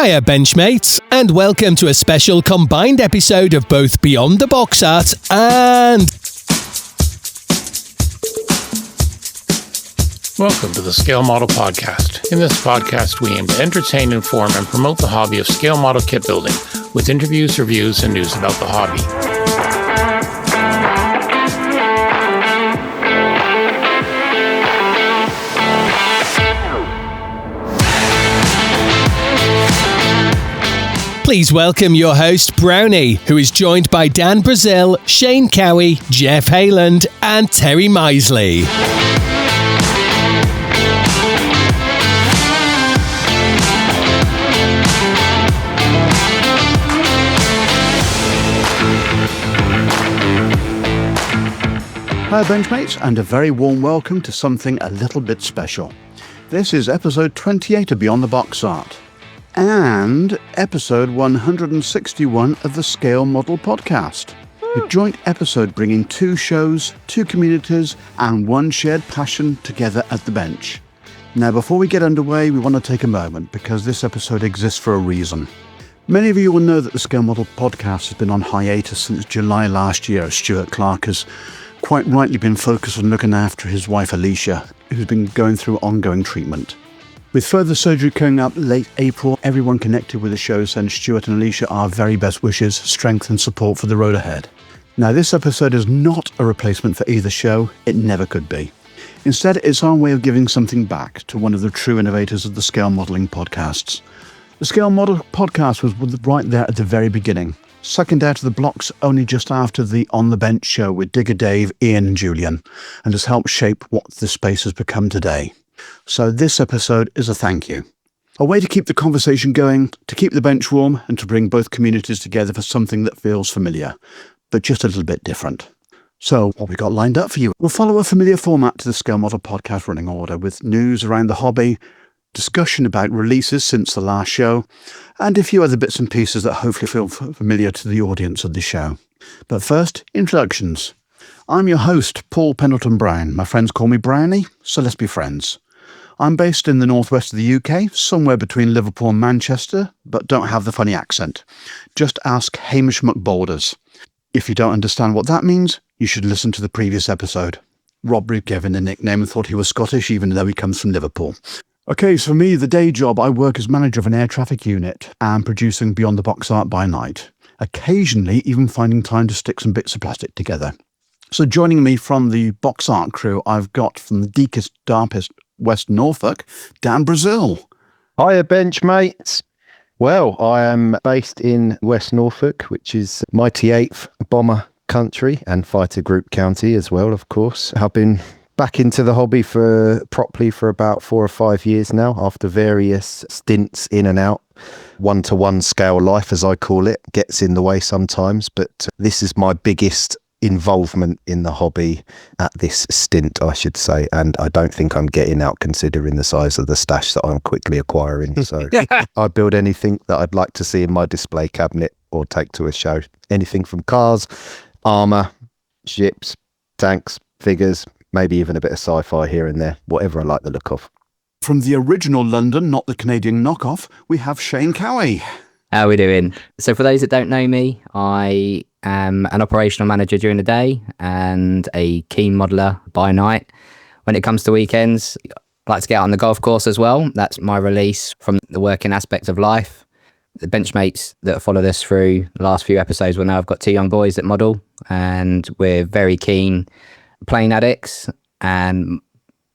Hiya Benchmates, and welcome to a special combined episode of both Beyond the Box Art and... Welcome to the Scale Model Podcast. In this podcast, we aim to entertain, inform, and promote the hobby of scale model kit building with interviews, reviews, and news about the hobby. Please welcome your host, Brownie, who is joined by Dan Brazil, Shane Cowie, Geoff Heyland, and Terry Miesley. Hiya Benchmates, and a very warm welcome to something a little bit special. This is episode 28 of Beyond the Box Art, and episode 161 of the Scale Model Podcast. A joint episode bringing two shows, two communities, and one shared passion together at the bench. Now, before we get underway, we want to take a moment because this episode exists for a reason. Many of you will know that the Scale Model Podcast has been on hiatus since July last year, as Stuart Clark has quite rightly been focused on looking after his wife Alicia, who's been going through ongoing treatment. With further surgery coming up late April, everyone connected with the show sends Stuart and Alicia our very best wishes, strength and support for the road ahead. Now, this episode is not a replacement for either show. It never could be. Instead, it's our way of giving something back to one of the true innovators of the scale modelling podcasts. The Scale Model Podcast was right there at the very beginning, second out of the blocks only just after the On the Bench show with Digger Dave, Ian and Julian, and has helped shape what the space has become today. So this episode is a thank you. A way to keep the conversation going, to keep the bench warm, and to bring both communities together for something that feels familiar, but just a little bit different. So what we got lined up for you? We'll follow a familiar format to the Scale Model Podcast running order with news around the hobby, discussion about releases since the last show, and a few other bits and pieces that hopefully feel familiar to the audience of the show. But first, introductions. I'm your host, Paul Pendleton Brown. My friends call me Brownie, so let's be friends. I'm based in the northwest of the UK, somewhere between Liverpool and Manchester, but don't have the funny accent. Just ask Hamish McBoulders. If you don't understand what that means, you should listen to the previous episode. Rob gave him the nickname and thought he was Scottish, even though he comes from Liverpool. Okay, so for me, the day job, I work as manager of an air traffic unit and producing Beyond the Box Art by night. Occasionally, even finding time to stick some bits of plastic together. So joining me from the box art crew, I've got from the deepest, darkest West Norfolk, Dan Brazil. Hiya Benchmates. Well, I am based in West Norfolk, which is mighty 8th bomber country and fighter group county as well, of course. I've been back into the hobby properly for about 4 or 5 years now, after various stints in and out. One-to-one scale life, as I call it, gets in the way sometimes, but this is my biggest involvement in the hobby at this stint, I should say, and I don't think I'm getting out considering the size of the stash that I'm quickly acquiring. So I build anything that I'd like to see in my display cabinet or take to a show. Anything from cars, armour, ships, tanks, figures, maybe even a bit of sci-fi here and there, whatever I like the look of. From the original London, not the Canadian knockoff, we have Shane Cowie. How are we doing? So for those that don't know me, I am an operational manager during the day and a keen modeller by night. When it comes to weekends, I like to get out on the golf course as well. That's my release from the working aspect of life. The benchmates that followed us through the last few episodes will know I've got 2 young boys that model, and we're very keen plane addicts. And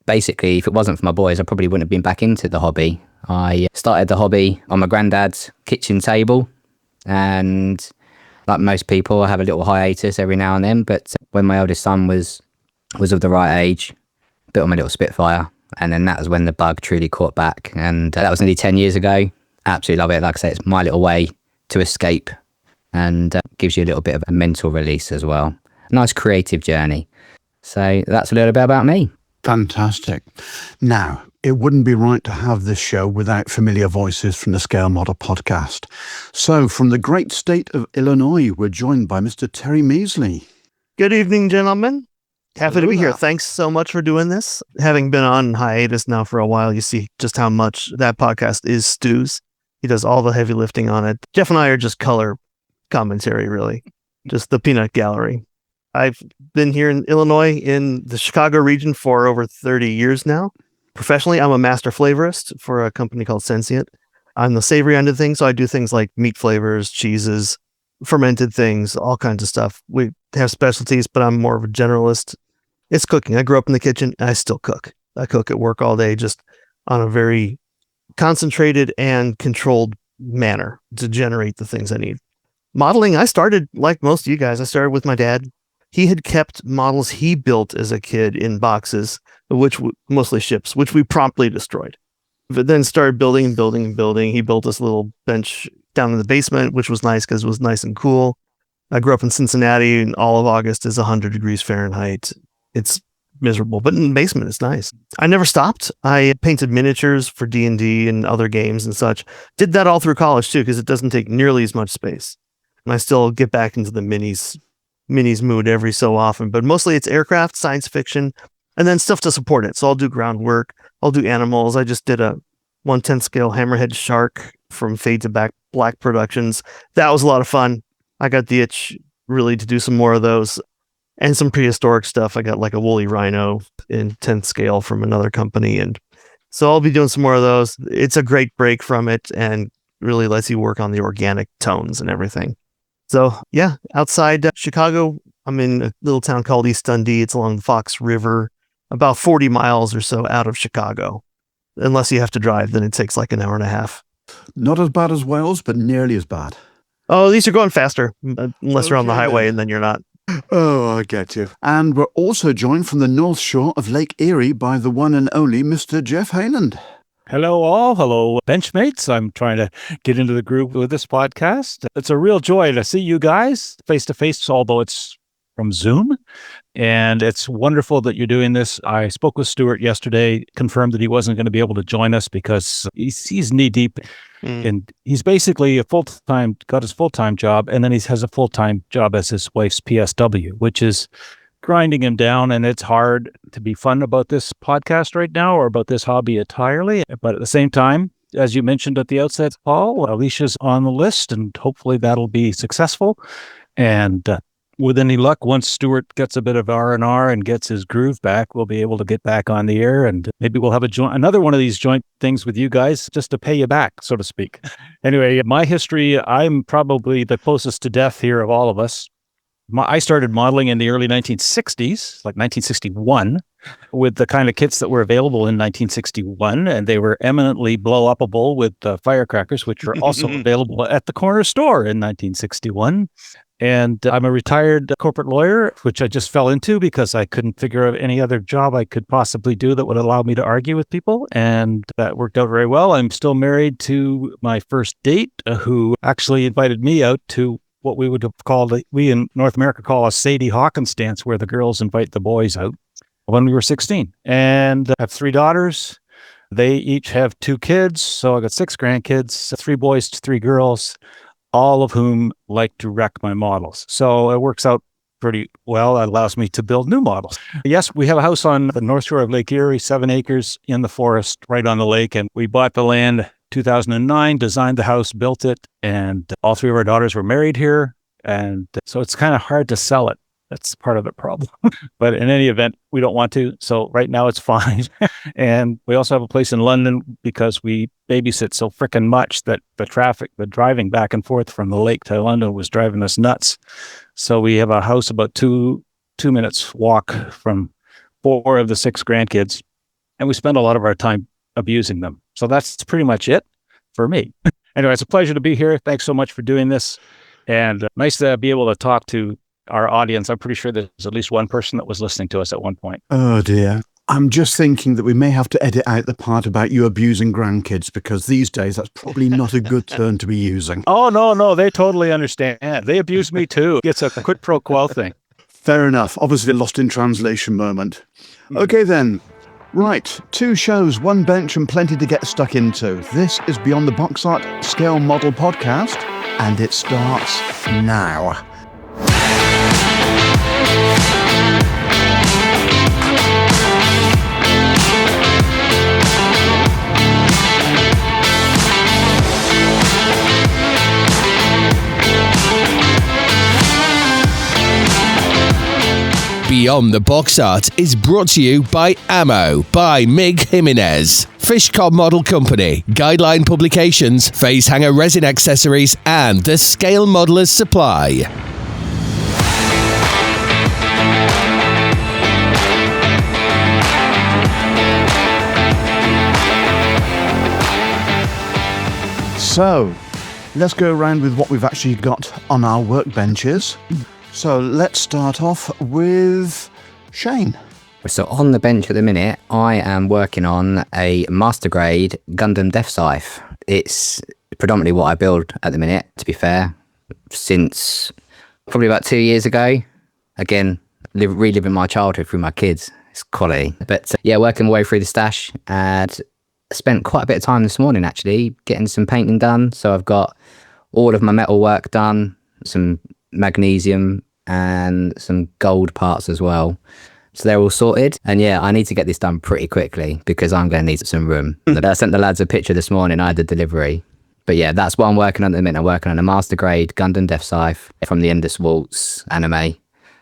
basically, if it wasn't for my boys, I probably wouldn't have been back into the hobby. I started the hobby on my granddad's kitchen table, and like most people, I have a little hiatus every now and then, but when my eldest son was of the right age, built on my little Spitfire, and then that was when the bug truly caught back, and that was nearly 10 years ago. Absolutely love it. Like I say, it's my little way to escape, and gives you a little bit of a mental release as well. A nice creative journey. So that's a little bit about me. Fantastic. Now, it wouldn't be right to have this show without familiar voices from the Scale Model Podcast. So, from the great state of Illinois, we're joined by Mr. Terry Miesley. Good evening, gentlemen. Happy to be here. Thanks so much for doing this. Having been on hiatus now for a while, you see just how much that podcast is stews. He does all the heavy lifting on it. Jeff and I are just color commentary, really. Just the peanut gallery. I've been here in Illinois in the Chicago region for over 30 years now. Professionally, I'm a master flavorist for a company called Sensient. I'm the savory end of things, so I do things like meat flavors, cheeses, fermented things, all kinds of stuff. We have specialties, but I'm more of a generalist. It's cooking. I grew up in the kitchen, and I still cook. I cook at work all day, just on a very concentrated and controlled manner to generate the things I need. Modeling, I started like most of you guys. I started with my dad. He had kept models he built as a kid in boxes, mostly ships, which we promptly destroyed. But then started building and building and building. He built this little bench down in the basement, which was nice because it was nice and cool. I grew up in Cincinnati, and all of August is 100 degrees Fahrenheit. It's miserable, but in the basement, it's nice. I never stopped. I painted miniatures for D&D and other games and such. Did that all through college too, because it doesn't take nearly as much space. And I still get back into the minis mood every so often, but mostly it's aircraft, science fiction, and then stuff to support it. So I'll do groundwork. I'll do animals. I just did a 1/10 scale hammerhead shark from Fade to Black Productions. That was a lot of fun. I got the itch really to do some more of those, and some prehistoric stuff. I got like a woolly rhino in 10th scale from another company. And so I'll be doing some more of those. It's a great break from it and really lets you work on the organic tones and everything. So yeah, outside Chicago, I'm in a little town called East Dundee. It's along the Fox River, about 40 miles or so out of Chicago. Unless you have to drive, then it takes like an hour and a half. Not as bad as Wales, but nearly as bad. Oh, at least you're going faster, unless you're on the highway, and then you're not. Oh, I get you. And we're also joined from the North Shore of Lake Erie by the one and only Mr. Geoff Heyland. Hello all. Hello, Benchmates. I'm trying to get into the group with this podcast. It's a real joy to see you guys face to face, although it's from Zoom. And it's wonderful that you're doing this. I spoke with Stuart yesterday, confirmed that he wasn't going to be able to join us because he's knee deep. And he's basically got his full-time job, and then he has a full-time job as his wife's PSW, which is grinding him down. And it's hard to be fun about this podcast right now or about this hobby entirely. But at the same time, as you mentioned at the outset, Paul, Alicia's on the list, and hopefully that'll be successful. And with any luck, once Stuart gets a bit of R&R and gets his groove back, we'll be able to get back on the air, and maybe we'll have another one of these joint things with you guys just to pay you back, so to speak. Anyway, my history, I'm probably the closest to death here of all of us. I started modeling in the early 1960s, like 1961, with the kind of kits that were available in 1961, and they were eminently blow-upable with firecrackers, which were also available at the corner store in 1961. And I'm a retired corporate lawyer, which I just fell into because I couldn't figure out any other job I could possibly do that would allow me to argue with people. And that worked out very well. I'm still married to my first date, who actually invited me out to what we would have called, we in North America call a Sadie Hawkins dance, where the girls invite the boys out, when we were 16. And I have 3 daughters. They each have 2 kids. So I got 6 grandkids, 3 boys, 3 girls, all of whom like to wreck my models. So it works out pretty well. It allows me to build new models. Yes, we have a house on the North Shore of Lake Erie, 7 acres in the forest right on the lake. And we bought the land 2009, designed the house, built it, and all 3 of our daughters were married here. And so it's kind of hard to sell it. That's part of the problem. But in any event, we don't want to. So right now it's fine. And we also have a place in London because we babysit so frickin' much that the driving back and forth from the lake to London was driving us nuts. So we have a house about two minutes walk from 4 of the 6 grandkids. And we spend a lot of our time abusing them. So that's pretty much it for me. Anyway, it's a pleasure to be here. Thanks so much for doing this. And nice to be able to talk to our audience. I'm pretty sure there's at least one person that was listening to us at one point. Oh dear. I'm just thinking that we may have to edit out the part about you abusing grandkids, because these days that's probably not a good term to be using. Oh, no, they totally understand. They abuse me too. It's a quid pro quo thing. Fair enough. Obviously a lost in translation moment. Okay then. Right, 2 shows, 1 bench and plenty to get stuck into. This is Beyond the Box Art Scale Model Podcast, and it starts now. Beyond the Box Art is brought to you by Ammo by Mig Jimenez, Fishcom Model Company, Guideline Publications, Phase Hanger Resin Accessories, and the Scale Modelers Supply. So, let's go around with what we've actually got on our workbenches. So, let's start off with Shane. So on the bench at the minute, I am working on a master grade Gundam Death Scythe. It's predominantly what I build at the minute, to be fair, since probably about 2 years ago. Again, reliving my childhood through my kids. It's quality. But yeah, working my way through the stash, and I spent quite a bit of time this morning actually getting some painting done. So I've got all of my metal work done, some magnesium and some gold parts as well. So they're all sorted. And yeah, I need to get this done pretty quickly because I'm going to need some room. I sent the lads a picture this morning. I had the delivery. But yeah, that's what I'm working on at the minute. I'm working on a master grade Gundam Death Scythe from the Endless Waltz anime.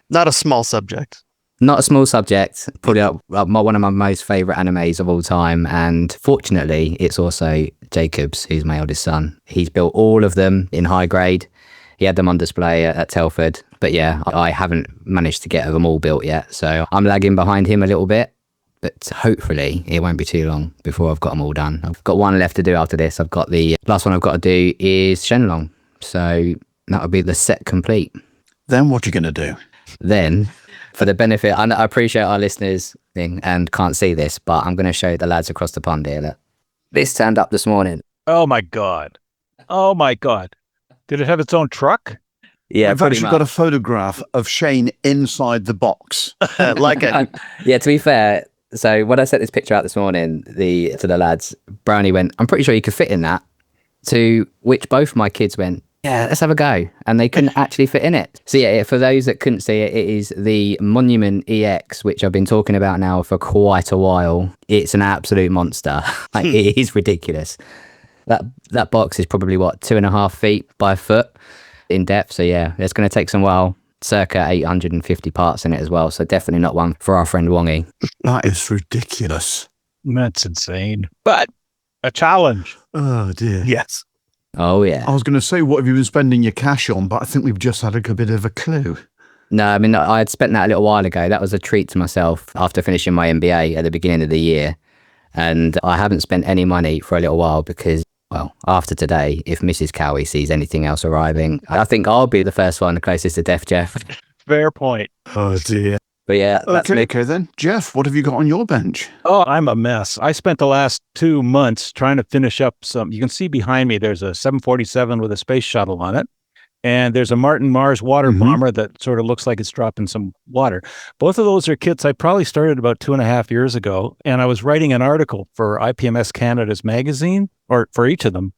Not a small subject. Not a small subject, probably one of my most favourite animes of all time. And fortunately, it's also Jacob's, who's my eldest son. He's built all of them in high grade. He had them on display at Telford. But yeah, I haven't managed to get them all built yet. So I'm lagging behind him a little bit. But hopefully it won't be too long before I've got them all done. I've got one left to do after this. I've got the last one I've got to do is Shenlong. So that'll be the set complete. Then what are you going to do? Then, for the benefit, I appreciate our listeners and can't see this, but I'm going to show the lads across the pond here. Look. This turned up this morning. Oh my God. Did it have its own truck? Yeah, I've actually got a photograph of Shane inside the box. Like it. Yeah, to be fair, so when I sent this picture out this morning to the lads, Brownie went, I'm pretty sure you could fit in that, to which both my kids went, yeah, let's have a go. And they couldn't actually fit in it. So yeah, for those that couldn't see it, it is the Monument EX, which I've been talking about now for quite a while. It's an absolute monster. Like, it is ridiculous. That box is probably, 2.5 feet by a foot in depth. So yeah, it's going to take some while. Circa 850 parts in it as well. So definitely not one for our friend Wongy. That is ridiculous. That's insane. But a challenge. Oh dear. Yes. Oh yeah. I was going to say, what have you been spending your cash on? But I think we've just had a bit of a clue. No, I mean, I had spent that a little while ago. That was a treat to myself after finishing my MBA at the beginning of the year. And I haven't spent any money for a little while because, well, after today, if Mrs. Cowie sees anything else arriving, I think I'll be the first one closest to death, Geoff. Fair point. Oh dear. But yeah, that's me. Okay then. Geoff, what have you got on your bench? Oh, I'm a mess. I spent the last 2 months trying to finish up some. You can see behind me, there's a 747 with a space shuttle on it. And there's a Martin Mars water bomber that sort of looks like it's dropping some water. Both of those are kits I probably started about 2.5 years ago. And I was writing an article for IPMS Canada's magazine, or for each of them.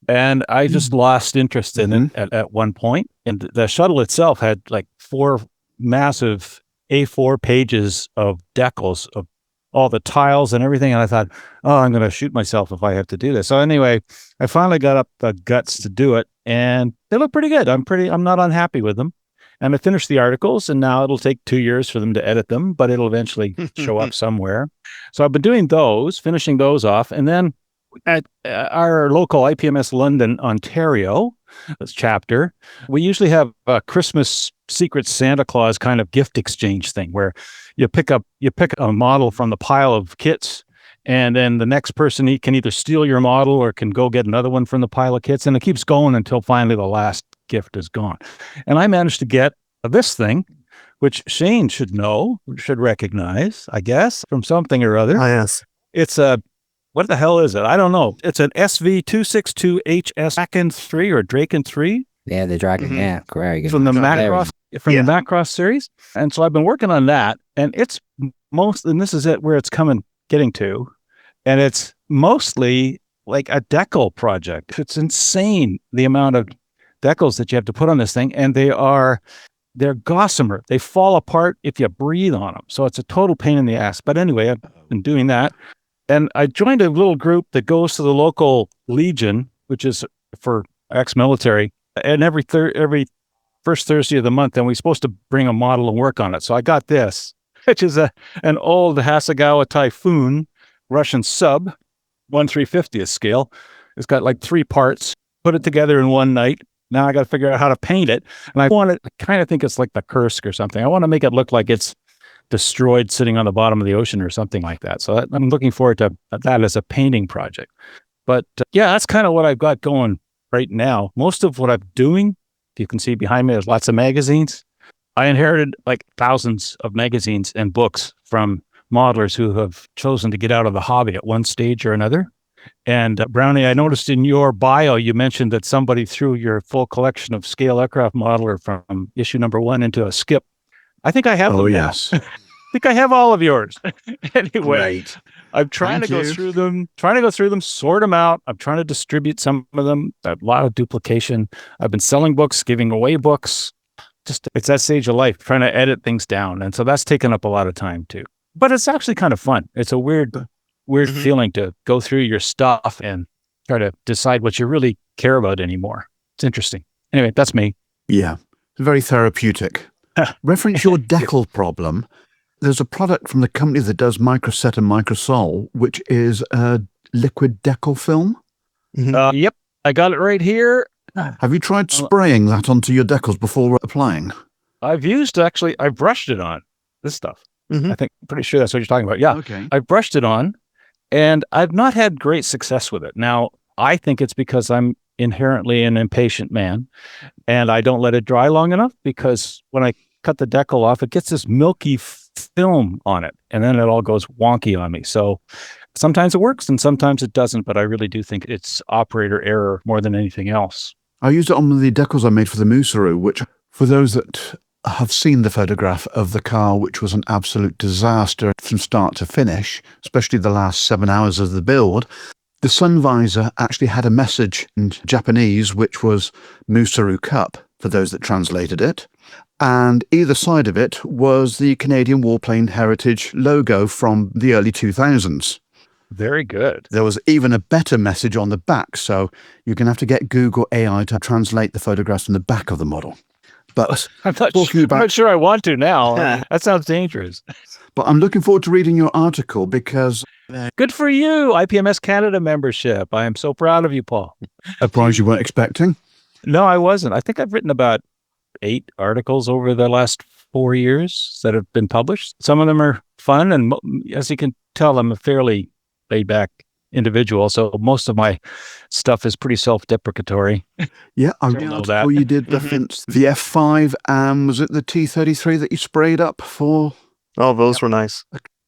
And I just lost interest in it at one point. And the shuttle itself had like 4 massive A4 pages of decals of all the tiles and everything. And I thought, oh, I'm going to shoot myself if I have to do this. So anyway, I finally got up the guts to do it, and they look pretty good. I'm not unhappy with them. And I finished the articles, and now it'll take 2 years for them to edit them, but it'll eventually show up somewhere. So I've been doing those, finishing those off. And then at our local IPMS London, Ontario, this chapter, we usually have a Christmas Secret Santa Claus kind of gift exchange thing where you pick a model from the pile of kits, and then the next person can either steal your model or can go get another one from the pile of kits, and it keeps going until finally the last gift is gone. And I managed to get this thing, which Shane should know, should recognize, I guess, from something or other. Oh, yes. It's a what the hell is it? I don't know. It's an SV262HS Draken 3 or Draken 3. Yeah, the Dragon. Yeah, very good. From the Macross series. And so I've been working on that, and it's and this is where it's getting to. And it's mostly like a decal project. It's insane the amount of decals that you have to put on this thing. And they're gossamer. They fall apart if you breathe on them. So it's a total pain in the ass. But anyway, I've been doing that. And I joined a little group that goes to the local Legion, which is for ex-military. And every first Thursday of the month, and we're supposed to bring a model and work on it. So I got this, which is an old Hasegawa Typhoon Russian sub, 1/350th scale. It's got like 3 parts, put it together in one night. Now I got to figure out how to paint it. And I kind of think it's like the Kursk or something. I want to make it look like it's destroyed sitting on the bottom of the ocean or something like that. So I'm looking forward to that as a painting project. But yeah, that's kind of what I've got going right now. Most of what I'm doing, if you can see behind me, there's lots of magazines. I inherited like thousands of magazines and books from modelers who have chosen to get out of the hobby at one stage or another. And Brownie, I noticed in your bio, you mentioned that somebody threw your full collection of scale aircraft modeler from issue number 1 into a skip. I think I have them. Oh, yes. I think I have all of yours. Anyway, Great. I'm trying to go through them, sort them out. I'm trying to distribute some of them. A lot of duplication. I've been selling books, giving away books. Just, it's that stage of life, trying to edit things down. And so that's taken up a lot of time too. But it's actually kind of fun. It's a weird feeling to go through your stuff and try to decide what you really care about anymore. It's interesting. Anyway, that's me. Yeah, very therapeutic. Reference your decal problem. There's a product from the company that does Microset and Microsol, which is a liquid decal film. Yep, I got it right here. Have you tried spraying that onto your decals before applying? I brushed it on this stuff. I think, pretty sure that's what you're talking about. Yeah. Okay. I brushed it on and I've not had great success with it. Now, I think it's because I'm inherently an impatient man and I don't let it dry long enough, because when I cut the decal off, it gets this milky film on it and then it all goes wonky on me. So sometimes it works and sometimes it doesn't, but I really do think it's operator error more than anything else. I used it on the decals I made for the moosaroo, which, for those that have seen the photograph of the car, which was an absolute disaster from start to finish, especially the last 7 hours of the build, the sun visor actually had a message in Japanese, which was Moosaroo Cup, for those that translated it. And either side of it was the Canadian Warplane Heritage logo from the early 2000s. Very good. There was even a better message on the back, so you're going to have to get Google AI to translate the photographs from the back of the model. But I'm not sure I want to now. That sounds dangerous. But I'm looking forward to reading your article because... Good for you, IPMS Canada membership. I am so proud of you, Paul. A prize you weren't expecting? No, I wasn't. I think I've written about 8 articles over the last 4 years that have been published. Some of them are fun, and as you can tell, I'm a fairly laid-back individual, so most of my stuff is pretty self-deprecatory. Yeah, I know you did the F5, and was it the T33 that you sprayed up for? Oh, those were nice.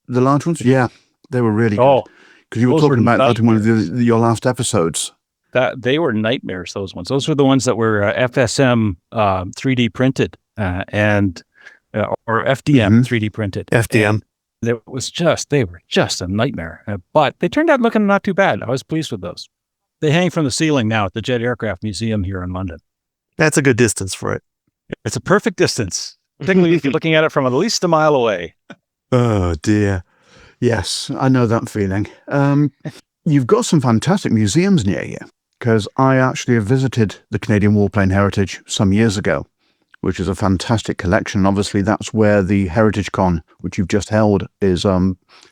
The large ones? Yeah, they were really good. Because you were talking about that in one of your last episodes. That they were nightmares, those ones. Those were the ones that were FSM 3D printed or FDM 3D printed. FDM. They were just a nightmare, but they turned out looking not too bad. I was pleased with those. They hang from the ceiling now at the Jet Aircraft Museum here in London. That's a good distance for it. It's a perfect distance, particularly if you're looking at it from at least a mile away. Oh dear. Yes, I know that feeling. You've got some fantastic museums near you, because I actually have visited the Canadian Warplane Heritage some years ago, which is a fantastic collection. Obviously, that's where the Heritage Con, which you've just held, is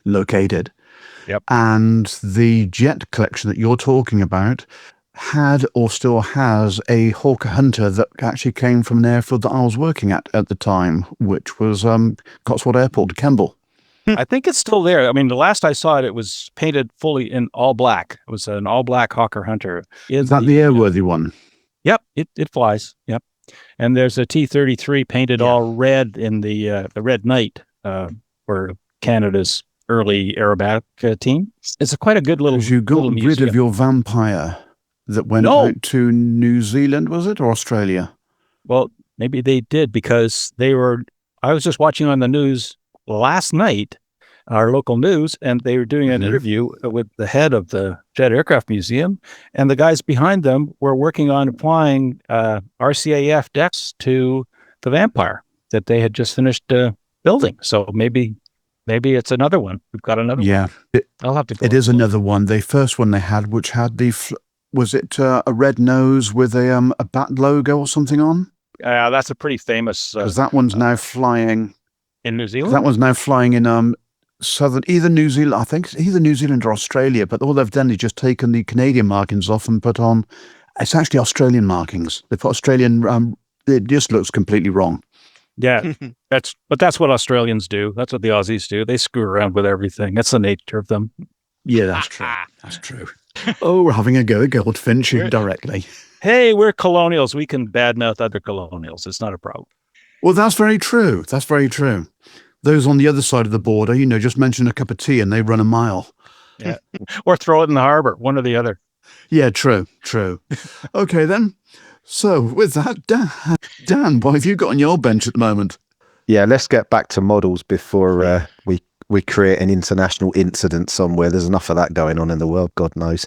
located. Yep. And the jet collection that you're talking about had or still has a Hawker Hunter that actually came from an airfield that I was working at the time, which was Cotswold Airport, Kemble. I think it's still there. I mean, the last I saw it, it was painted fully in all black. It was an all black Hawker Hunter. Is that the airworthy one? Yep, it flies. Yep. And there's a T-33 painted all red in the Red Knight for Canada's early aerobatic team. It's quite a good little. Because you got rid of your Vampire that went out to New Zealand, was it, or Australia? Well, maybe they did, because I was just watching on the news last night, our local news, and they were doing an interview with the head of the Jet Aircraft Museum, and the guys behind them were working on applying RCAF decks to the Vampire that they had just finished building. So maybe it's another one. We've got another one. Yeah. I'll have to go. It is another one. The first one they had, which had was it a red nose with a bat logo or something on? That's a pretty famous Because that one's now flying. in New Zealand. That one's now flying in either New Zealand, I think it's either New Zealand or Australia, but all they've done is just taken the Canadian markings off and put on, it's actually Australian markings. They put Australian, it just looks completely wrong. Yeah, that's what Australians do. That's what the Aussies do. They screw around with everything. That's the nature of them. Yeah, that's true. That's true. Oh, we're having a go at Goldfinch directly. Hey, we're colonials. We can badmouth other colonials. It's not a problem. Well, that's very true. That's very true. Those on the other side of the border, just mention a cup of tea and they run a mile. Yeah, or throw it in the harbor, one or the other. Yeah, true. Okay, then. So, with that, Dan, what have you got on your bench at the moment? Yeah, let's get back to models before we create an international incident somewhere. There's enough of that going on in the world, God knows.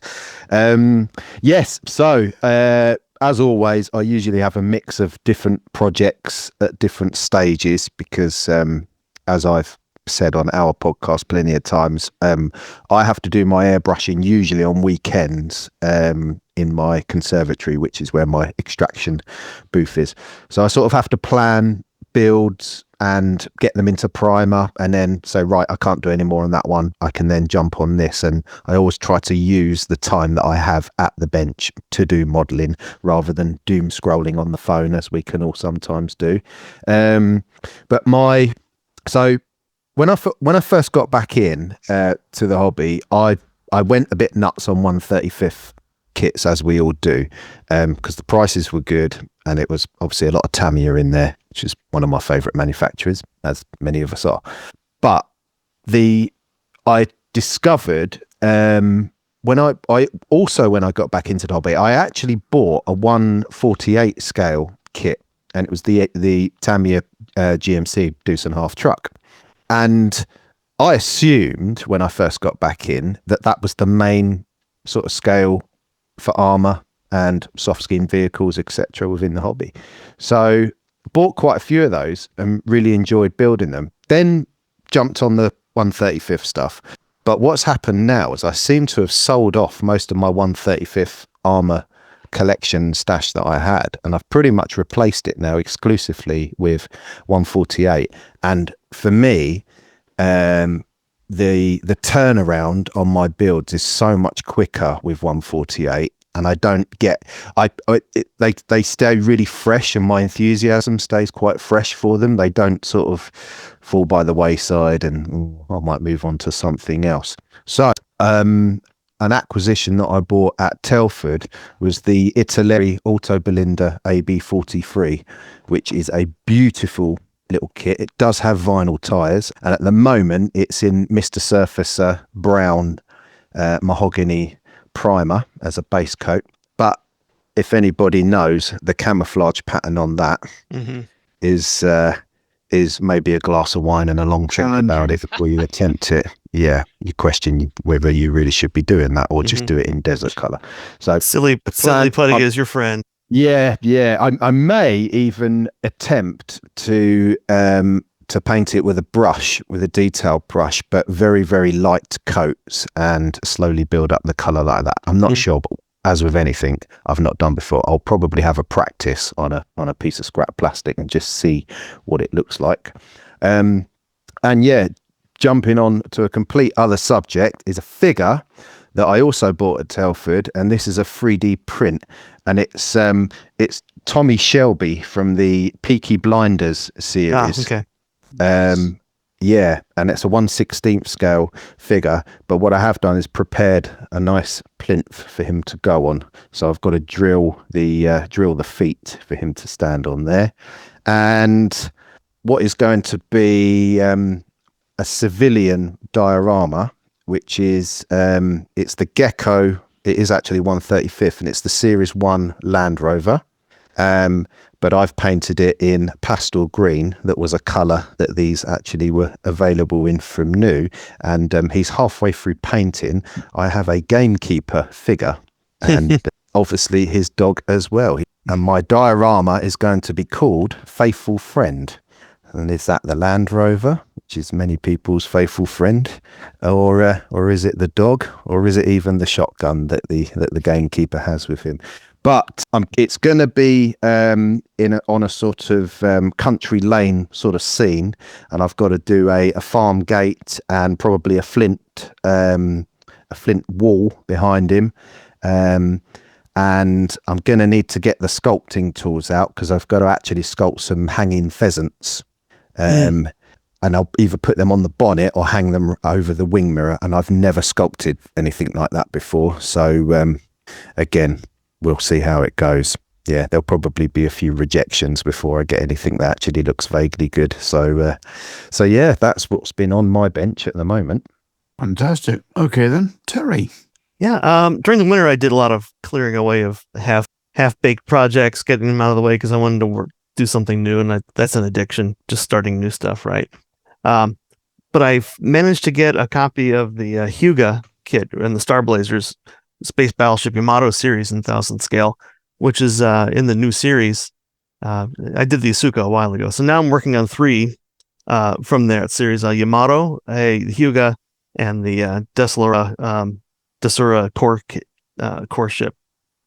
Yes, so as always, I usually have a mix of different projects at different stages because, as I've said on our podcast plenty of times, I have to do my airbrushing usually on weekends in my conservatory, which is where my extraction booth is. So I sort of have to plan builds and get them into primer and then say, right, I can't do any more on that one. I can then jump on this. And I always try to use the time that I have at the bench to do modelling rather than doom scrolling on the phone, as we can all sometimes do. So when I first got back in to the hobby, I went a bit nuts on 1/35th kits, as we all do, because the prices were good and it was obviously a lot of Tamiya in there, which is one of my favourite manufacturers, as many of us are. But I discovered when I got back into the hobby, I actually bought a 1/48 scale kit, and it was the Tamiya GMC Deuce and Half truck. And I assumed when I first got back in that was the main sort of scale for armour and soft skin vehicles, etc., within the hobby. So bought quite a few of those and really enjoyed building them. Then jumped on the 1/35th stuff. But what's happened now is I seem to have sold off most of my 1/35th armour collection stash that I had, and I've pretty much replaced it now exclusively with 1/48. And for me, the turnaround on my builds is so much quicker with 1/48, and I don't get they stay really fresh, and my enthusiasm stays quite fresh for them. They don't sort of fall by the wayside and I might move on to something else. So an acquisition that I bought at Telford was the Italeri Auto Belinda AB43, which is a beautiful little kit. It does have vinyl tyres, and at the moment it's in Mr. Surfacer brown mahogany primer as a base coat. But if anybody knows, the camouflage pattern on that is maybe a glass of wine and a long chat about it before you attempt it. Yeah, you question whether you really should be doing that or just do it in desert colour. So silly putty is your friend. Yeah. I may even attempt to paint it with a brush, with a detail brush, but very, very light coats and slowly build up the colour like that. I'm not sure, but as with anything I've not done before, I'll probably have a practice on a piece of scrap plastic and just see what it looks like. And yeah, jumping on to a complete other subject is a figure that I also bought at Telford, and this is a 3D print, and it's Tommy Shelby from the Peaky Blinders series. Okay. Yeah, and it's a 1/16th scale figure, but what I have done is prepared a nice plinth for him to go on. So I've got to drill the feet for him to stand on there, and what is going to be a civilian diorama, which is it's the Gecko. It is actually 1/35th, and it's the Series 1 Land Rover. But I've painted it in pastel green. That was a colour that these actually were available in from new. And he's halfway through painting. I have a gamekeeper figure, and obviously his dog as well. And my diorama is going to be called Faithful Friend. And is that the Land Rover, which is many people's faithful friend, or is it the dog, or is it even the shotgun that the gamekeeper has with him? But it's going to be on a sort of country lane sort of scene, and I've got to do a farm gate and probably a flint wall behind him. And I'm going to need to get the sculpting tools out because I've got to actually sculpt some hanging pheasants. And I'll either put them on the bonnet or hang them over the wing mirror. And I've never sculpted anything like that before. So again, we'll see how it goes. Yeah, there'll probably be a few rejections before I get anything that actually looks vaguely good. So yeah, that's what's been on my bench at the moment. Fantastic. Okay then, Terry. Yeah, during the winter, I did a lot of clearing away of half-baked projects, getting them out of the way because I wanted to do something new, and that's an addiction, just starting new stuff, right? But I've managed to get a copy of the Hyuga kit and the Star Blazers Space Battleship Yamato series in 1000 scale, which is in the new series. I did the Asuka a while ago, so now I'm working on 3 from that series: Yamato, a Hyuga, and the Desura core ship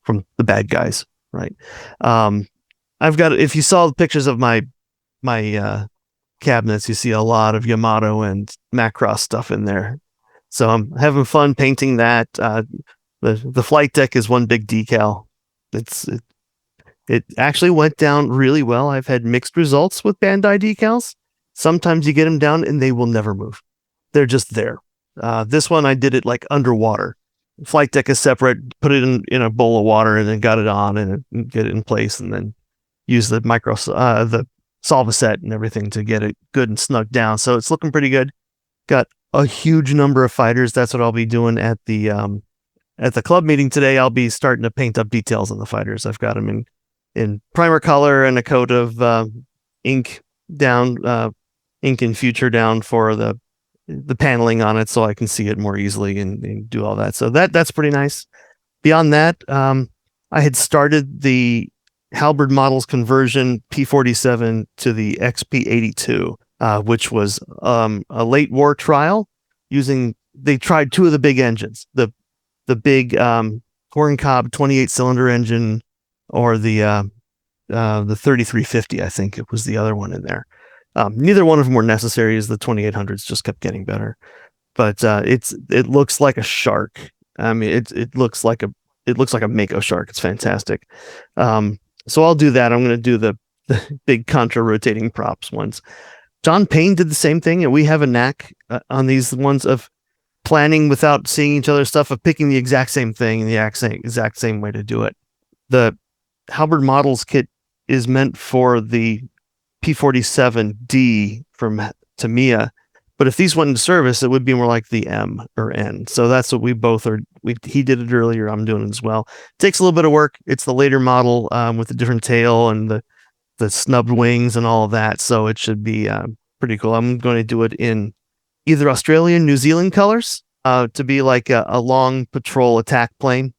from the bad guys, right? I've got, if you saw the pictures of my cabinets, you see a lot of Yamato and Macross stuff in there. So I'm having fun painting that. The flight deck is one big decal. It actually went down really well. I've had mixed results with Bandai decals. Sometimes you get them down and they will never move. They're just there. This one I did it like underwater. Flight deck is separate, put it in a bowl of water and then got it on and get it in place, and then use the the Solvaset and everything to get it good and snug down. So it's looking pretty good. Got a huge number of fighters. That's what I'll be doing at the club meeting today. I'll be starting to paint up details on the fighters. I've got them in primer color and a coat of ink and future down for the paneling on it, so I can see it more easily and do all that. So that's pretty nice. Beyond that, I had started the Halberd models conversion P47 to the XP82, which was a late war trial using. They tried 2 of the big engines, the big Corncob 28-cylinder engine, or the 3350. I think it was the other one in there. Neither one of them were necessary, as the 2800s just kept getting better. But it looks like a shark. I mean, it looks like a Mako shark. It's fantastic. So I'll do that. I'm going to do the big contra rotating props ones. John Payne did the same thing, and we have a knack on these ones of planning without seeing each other's stuff, of picking the exact same thing and the exact same way to do it. The Halberd models kit is meant for the P47D from Tamiya, but if these went into service, it would be more like the M or N. So that's what we both are. He did it earlier. I'm doing it as well. It takes a little bit of work. It's the later model with the different tail and the snubbed wings and all of that. So it should be pretty cool. I'm going to do it in either Australian, New Zealand colors to be like a long patrol attack plane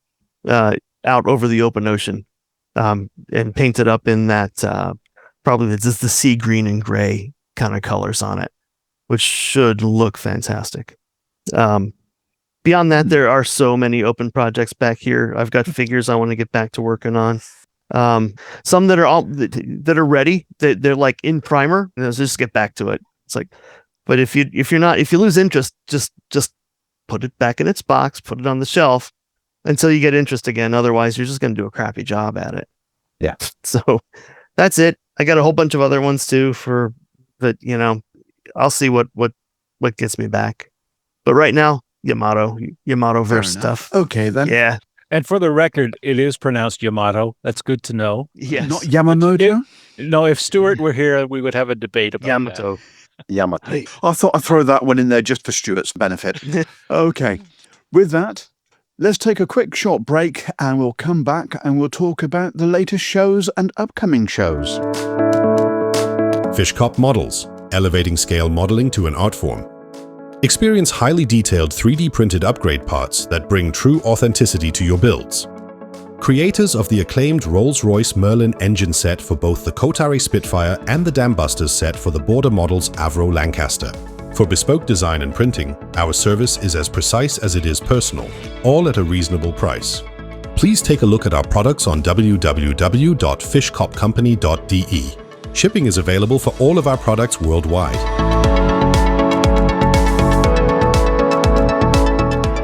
out over the open ocean, and paint it up in that probably just the sea green and gray kind of colors on it, which should look fantastic. Beyond that, there are so many open projects back here. I've got figures I want to get back to working on. Some that are ready. They're like in primer. Let's just get back to it. It's like, but if you lose interest, just put it back in its box, put it on the shelf until you get interest again. Otherwise, you're just going to do a crappy job at it. Yeah. So that's it. I got a whole bunch of other ones too but I'll see what gets me back. But right now, Yamato verse stuff. Okay then. Yeah. And for the record, it is pronounced Yamato. That's good to know. Yes. Not Yamamoto? No, if Stuart were here, we would have a debate about Yamato. Yamato. Hey, I thought I'd throw that one in there just for Stuart's benefit. Okay. With that, let's take a quick short break and we'll come back and we'll talk about the latest shows and upcoming shows. Fishcop Models, elevating scale modeling to an art form. Experience highly detailed 3D printed upgrade parts that bring true authenticity to your builds. Creators of the acclaimed Rolls-Royce Merlin engine set for both the Kotari Spitfire and the Dambusters set for the border models Avro Lancaster. For bespoke design and printing, our service is as precise as it is personal, all at a reasonable price. please take a look at our products on www.fishcopcompany.de. Shipping is available for all of our products worldwide.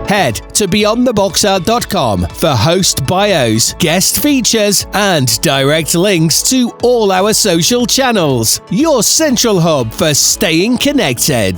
Head to beyondtheboxart.com for host bios, guest features, and direct links to all our social channels. Your central hub for staying connected.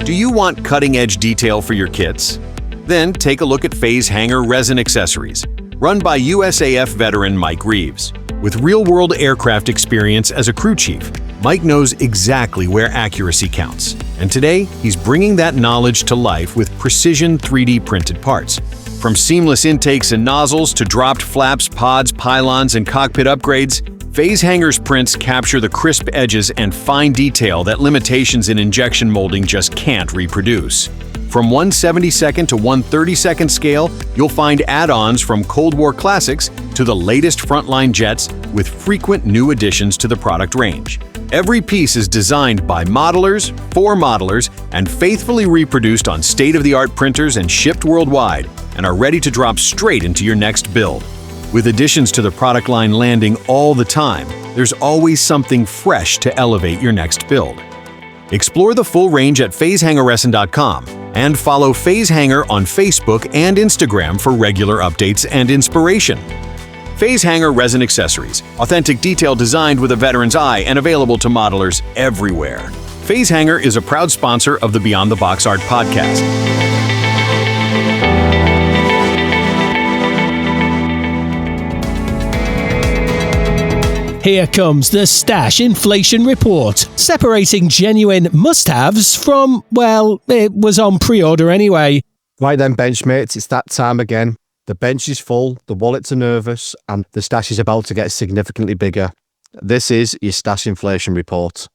Do you want cutting-edge detail for your kits? Then take a look at Phase Hanger Resin Accessories, run by USAF veteran Mike Reeves. With real-world aircraft experience as a crew chief, Mike knows exactly where accuracy counts. And today, he's bringing that knowledge to life with precision 3D printed parts. From seamless intakes and nozzles to dropped flaps, pods, pylons, and cockpit upgrades, Phase Hanger's prints capture the crisp edges and fine detail that limitations in injection molding just can't reproduce. From 1/72nd to 1/32nd scale, you'll find add-ons from Cold War classics to the latest frontline jets with frequent new additions to the product range. Every piece is designed by modelers, for modelers, and faithfully reproduced on state-of-the-art printers and shipped worldwide, and are ready to drop straight into your next build. With additions to the product line landing all the time, there's always something fresh to elevate your next build. Explore the full range at phasehangerresin.com and follow Phase Hanger on Facebook and Instagram for regular updates and inspiration. Phase Hanger Resin Accessories, authentic detail designed with a veteran's eye and available to modelers everywhere. Phase Hanger is a proud sponsor of the Beyond the Box Art podcast. Here comes the Stash Inflation Report, separating genuine must-haves from, well, it was on pre-order anyway. Right then, Benchmates, it's that time again. The bench is full, the wallets are nervous, and the stash is about to get significantly bigger. This is your Stash Inflation Report.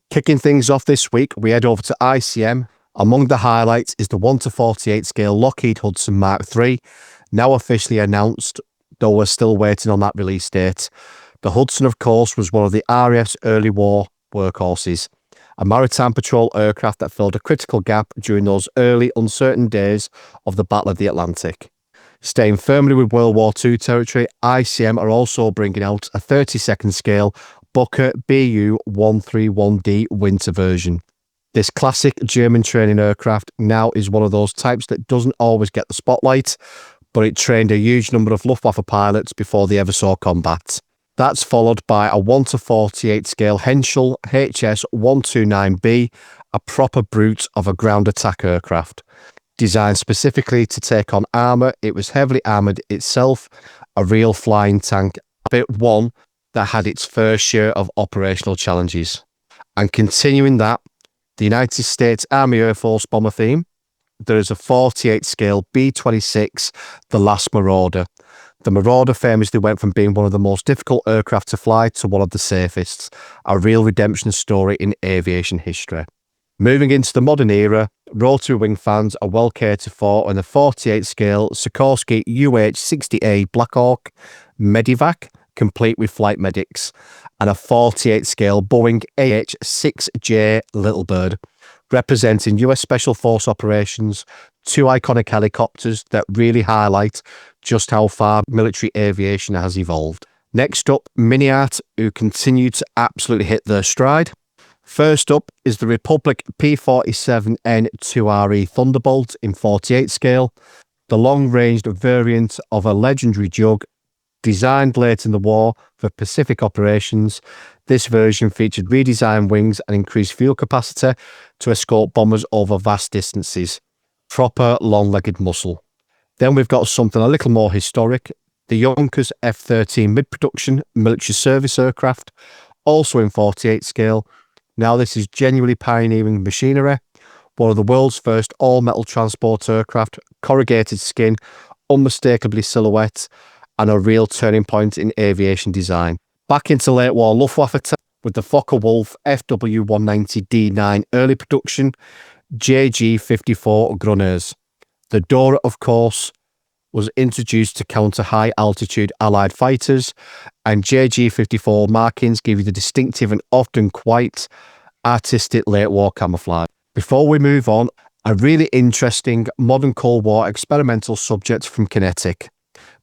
Kicking things off this week, we head over to ICM. Among the highlights is the 1/48 scale Lockheed Hudson Mark III, now officially announced, though we're still waiting on that release date. The Hudson, of course, was one of the RAF's early war workhorses, a maritime patrol aircraft that filled a critical gap during those early, uncertain days of the Battle of the Atlantic. Staying firmly with World War II territory, ICM are also bringing out a 32nd scale Booker BU-131D winter version. This classic German training aircraft now is one of those types that doesn't always get the spotlight, but it trained a huge number of Luftwaffe pilots before they ever saw combat. That's followed by a 1/48 scale Henschel HS-129B, a proper brute of a ground attack aircraft. Designed specifically to take on armour, it was heavily armoured itself, a real flying tank, but one that had its fair share of operational challenges. And continuing that, the United States Army Air Force bomber theme, there is a 48 scale B-26, the Last Marauder. The Marauder famously went from being one of the most difficult aircraft to fly to one of the safest, a real redemption story in aviation history. Moving into the modern era, rotary wing fans are well catered for on the 48 scale Sikorsky UH-60A Blackhawk Medivac, complete with flight medics, and a 48 scale Boeing AH-6J Little Bird, representing US Special Force operations, two iconic helicopters that really highlight just how far military aviation has evolved. Next up, Miniart, who continue to absolutely hit their stride. First up is the Republic P-47N2RE Thunderbolt in 48 scale, the long-ranged variant of a legendary Jug. Designed late in the war for Pacific operations, this version featured redesigned wings and increased fuel capacity to escort bombers over vast distances. Proper long-legged muscle. Then we've got something a little more historic, the Junkers F-13 mid-production military service aircraft, also in 48 scale. Now this is genuinely pioneering machinery, one of the world's first all-metal transport aircraft, corrugated skin, unmistakably silhouette, and a real turning point in aviation design. Back into late war Luftwaffe with the Focke-Wulf FW-190D9 early production, JG-54 Grunners. The Dora, of course, was introduced to counter high-altitude Allied fighters, and JG-54 markings give you the distinctive and often quite artistic late war camouflage. Before we move on, a really interesting modern Cold War experimental subject from Kinetic.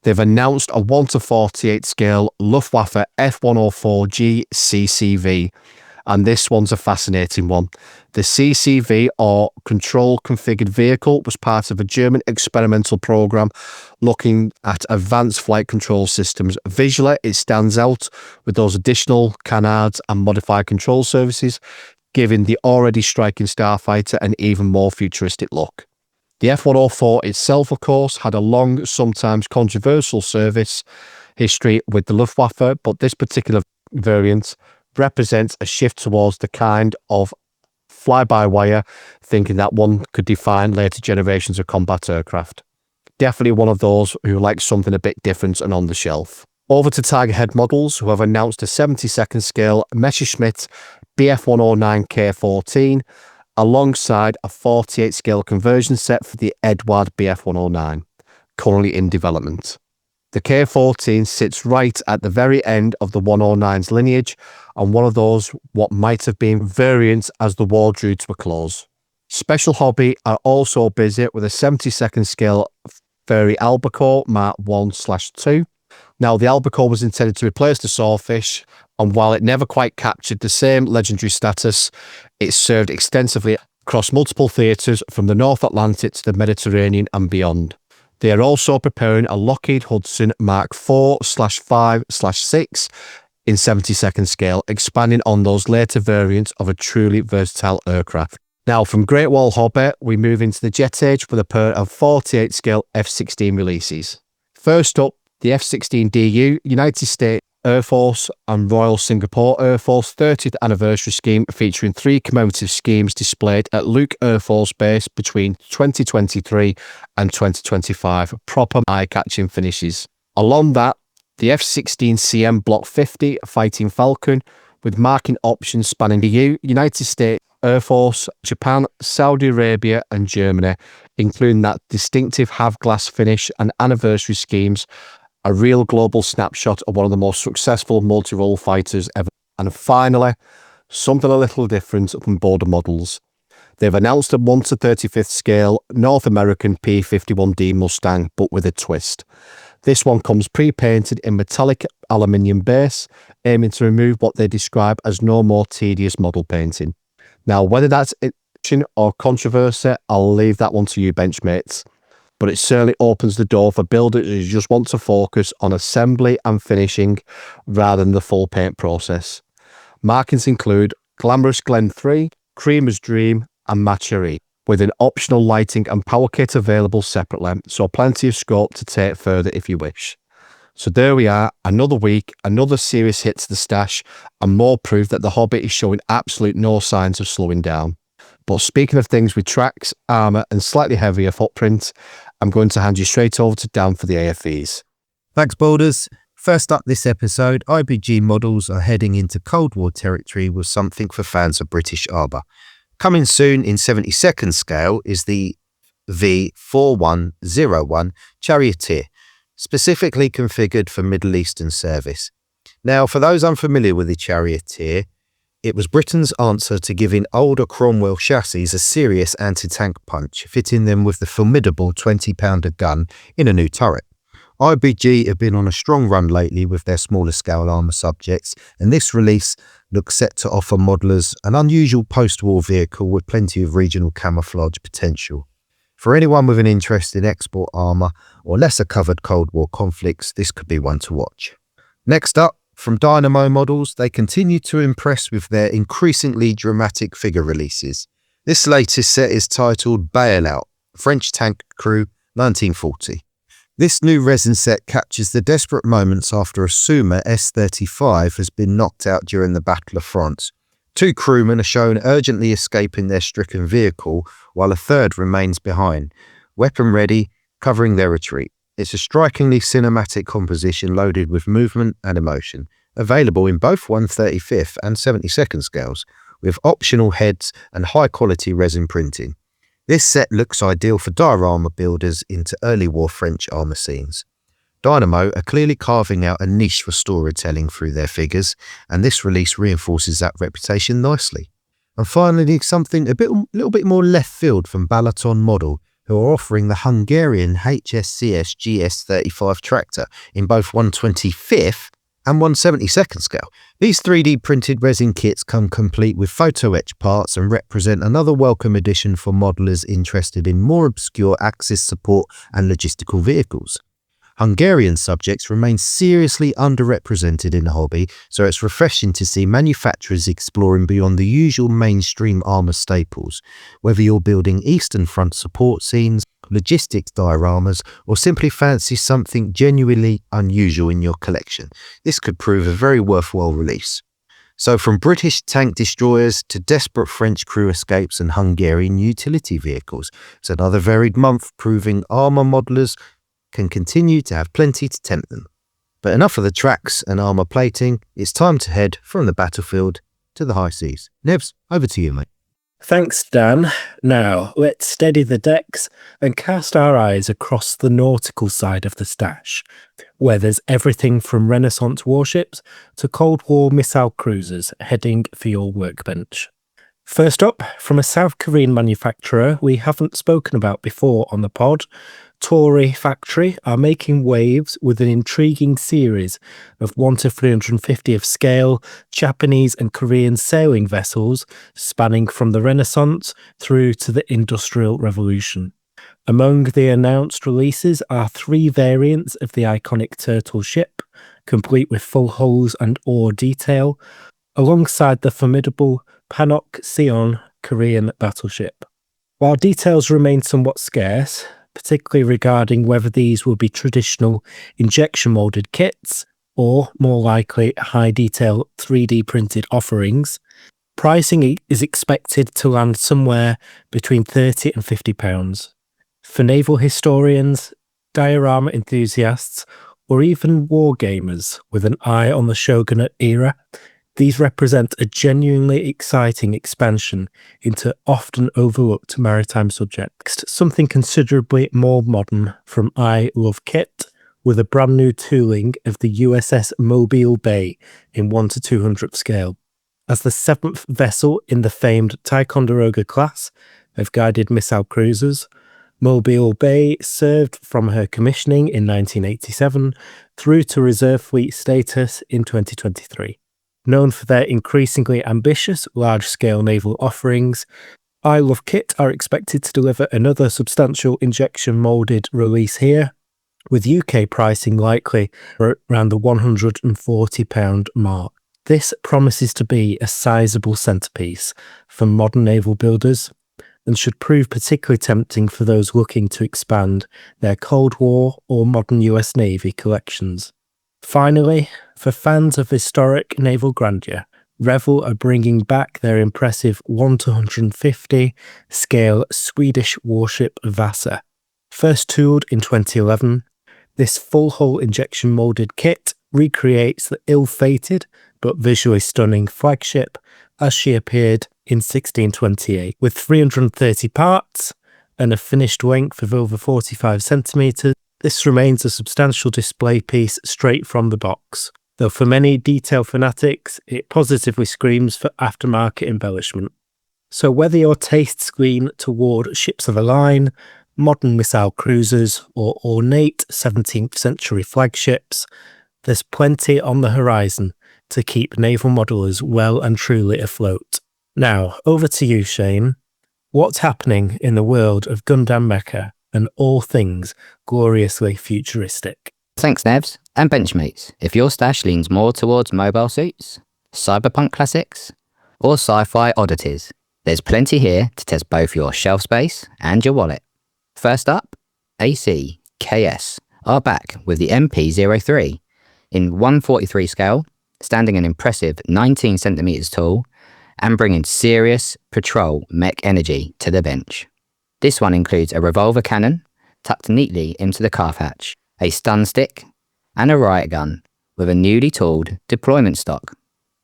They've announced a 1:48 scale Luftwaffe F-104G CCV, and this one's a fascinating one. The CCV, or Control Configured Vehicle, was part of a German experimental program looking at advanced flight control systems. Visually, it stands out with those additional canards and modified control services, giving the already striking starfighter an even more futuristic look. The F-104 itself, of course, had a long, sometimes controversial service history with the Luftwaffe, but this particular variant represents a shift towards the kind of fly-by-wire thinking that one could define later generations of combat aircraft. Definitely one of those who like something a bit different and on the shelf. Over to Tiger Head Models, who have announced a 72nd scale Messerschmitt Bf-109 K14, alongside a 48 scale conversion set for the Edward Bf-109, currently in development. The K14 sits right at the very end of the 109's lineage, and one of those what might have been variants as the war drew to a close. Special Hobby are also busy with a 72nd scale Fairey Albacore Mark 1/2. Now, the Albacore was intended to replace the Sawfish, and while it never quite captured the same legendary status, it served extensively across multiple theatres from the North Atlantic to the Mediterranean and beyond. They are also preparing a Lockheed Hudson Mark 4/5/6 in 72nd scale, expanding on those later variants of a truly versatile aircraft. Now, from Great Wall Hobby, we move into the jet age with a pair of 48 scale F-16 releases. First up, the F-16DU United States Air Force and Royal Singapore Air Force 30th anniversary scheme, featuring 3 commemorative schemes displayed at Luke Air Force Base between 2023 and 2025. Proper eye-catching finishes. Along that, the F-16CM Block 50 Fighting Falcon, with marking options spanning the United States Air Force, Japan, Saudi Arabia and Germany, including that distinctive half-glass finish and anniversary schemes, a real global snapshot of one of the most successful multi-role fighters ever. And finally, something a little different from Border Models. They've announced a 1/35 scale North American P-51D Mustang, but with a twist. This one comes pre-painted in metallic aluminium base, aiming to remove what they describe as no more tedious model painting. Now, whether that's action or controversy, I'll leave that one to you, Benchmates. But it certainly opens the door for builders who just want to focus on assembly and finishing rather than the full paint process. Markings include Glamorous Glen 3, Creamer's Dream and Matchery, with an optional lighting and power kit available separately, so plenty of scope to take further if you wish. So there we are, another week, another serious hit to the stash, and more proof that the hobby is showing absolute no signs of slowing down. But speaking of things with tracks, armour and slightly heavier footprint, I'm going to hand you straight over to Dan for the AFVs. Thanks, Boulders. First up this episode, IBG Models are heading into Cold War territory with something for fans of British armour. Coming soon in 72nd scale is the V4101 Charioteer, specifically configured for Middle Eastern service. Now, for those unfamiliar with the Charioteer, it was Britain's answer to giving older Cromwell chassis a serious anti-tank punch, fitting them with the formidable 20-pounder gun in a new turret. IBG have been on a strong run lately with their smaller scale armour subjects, and this release looks set to offer modelers an unusual post-war vehicle with plenty of regional camouflage potential. For anyone with an interest in export armour or lesser covered Cold War conflicts, this could be one to watch. Next up, from Dynamo Models, they continue to impress with their increasingly dramatic figure releases. This latest set is titled Bailout, French Tank Crew 1940. This new resin set captures the desperate moments after a Suma S-35 has been knocked out during the Battle of France. 2 crewmen are shown urgently escaping their stricken vehicle, while a third remains behind, weapon ready, covering their retreat. It's a strikingly cinematic composition loaded with movement and emotion, available in both 1/35 and 72nd scales, with optional heads and high-quality resin printing. This set looks ideal for diorama builders into early war French armour scenes. Dynamo are clearly carving out a niche for storytelling through their figures, and this release reinforces that reputation nicely. And finally, something little bit more left field from Balaton Model, who are offering the Hungarian HSCS GS35 tractor in both 1/25th and 1/72nd scale. These 3D printed resin kits come complete with photo etch parts and represent another welcome addition for modelers interested in more obscure axis support and logistical vehicles. Hungarian subjects remain seriously underrepresented in the hobby, so it's refreshing to see manufacturers exploring beyond the usual mainstream armour staples. Whether you're building Eastern Front support scenes, logistics dioramas, or simply fancy something genuinely unusual in your collection, this could prove a very worthwhile release. So from British tank destroyers to desperate French crew escapes and Hungarian utility vehicles, it's another varied month proving armour modelers can continue to have plenty to tempt them. But enough of the tracks and armour plating, it's time to head from the battlefield to the high seas. Nevs, over to you, mate. Thanks, Dan. Now, let's steady the decks and cast our eyes across the nautical side of the stash, where there's everything from Renaissance warships to Cold War missile cruisers heading for your workbench. First up, from a South Korean manufacturer we haven't spoken about before on the pod, Torii Factory are making waves with an intriguing series of 1/350th scale Japanese and Korean sailing vessels spanning from the Renaissance through to the Industrial Revolution. Among the announced releases are 3 variants of the iconic turtle ship, complete with full hulls and oar detail, alongside the formidable Panok Seon Korean battleship. While details remain somewhat scarce, particularly regarding whether these will be traditional injection molded kits or, more likely, high detail 3D printed offerings, pricing is expected to land somewhere between £30 and £50. For naval historians, diorama enthusiasts, or even wargamers with an eye on the shogunate era, these represent a genuinely exciting expansion into often overlooked maritime subjects. Something considerably more modern from I Love Kit, with a brand new tooling of the USS Mobile Bay in 1/200th scale. As the 7th vessel in the famed Ticonderoga class of guided missile cruisers, Mobile Bay served from her commissioning in 1987 through to reserve fleet status in 2023. Known for their increasingly ambitious, large-scale naval offerings, I Love Kit are expected to deliver another substantial injection-moulded release here, with UK pricing likely around the £140 mark. This promises to be a sizable centrepiece for modern naval builders, and should prove particularly tempting for those looking to expand their Cold War or modern US Navy collections. Finally, for fans of historic naval grandeur, Revel are bringing back their impressive 1/150 scale Swedish warship Vasa. First tooled in 2011, this full-hull injection moulded kit recreates the ill-fated but visually stunning flagship as she appeared in 1628, with 330 parts and a finished length of over 45 centimetres. This remains a substantial display piece straight from the box, though for many detail fanatics, it positively screams for aftermarket embellishment. So whether your tastes lean toward ships of the line, modern missile cruisers, or ornate 17th century flagships, there's plenty on the horizon to keep naval modelers well and truly afloat. Now, over to you, Shane. What's happening in the world of Gundam Mecha and all things gloriously futuristic? Thanks, Nevs. And Benchmates, if your stash leans more towards mobile suits, cyberpunk classics, or sci-fi oddities, there's plenty here to test both your shelf space and your wallet. First up, ACKS are back with the MP03 in 1/43 scale, standing an impressive 19 centimeters tall and bringing serious patrol mech energy to the bench. This one includes a revolver cannon tucked neatly into the calf hatch, a stun stick, and a riot gun with a newly tooled deployment stock.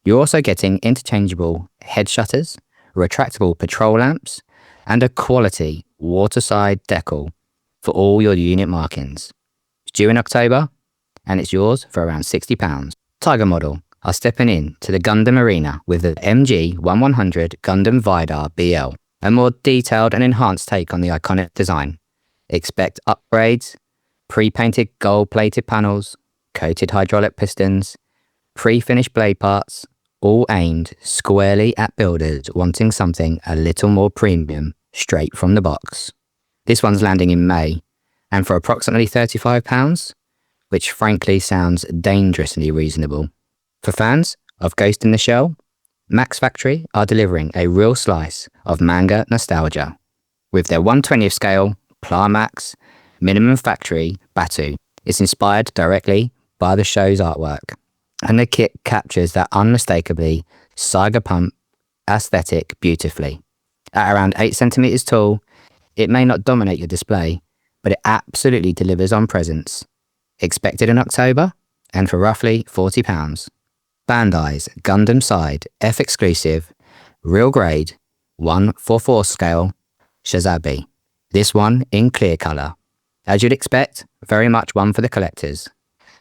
You're also getting interchangeable head shutters, retractable patrol lamps, and a quality waterside decal for all your unit markings. It's due in October, and it's yours for around £60. Tiger model are stepping in to the Gundam arena with the MG-1100 Gundam Vidar BL, a more detailed and enhanced take on the iconic design. Expect upgrades, pre-painted gold-plated panels, coated hydraulic pistons, pre-finished blade parts, all aimed squarely at builders wanting something a little more premium straight from the box. This one's landing in May, and for approximately £35, which frankly sounds dangerously reasonable. For fans of Ghost in the Shell, Max Factory are delivering a real slice of manga nostalgia. With their 1/20th scale, Pla Max, minimum factory, Batu is inspired directly by the show's artwork, and the kit captures that unmistakably cyberpunk aesthetic beautifully. At around 8 centimeters tall, it may not dominate your display, but it absolutely delivers on presence. Expected in October, and for roughly £40. Bandai's Gundam Side F exclusive, real grade, 1/4 scale, Shazabi. This one in clear colour. As you'd expect, very much one for the collectors.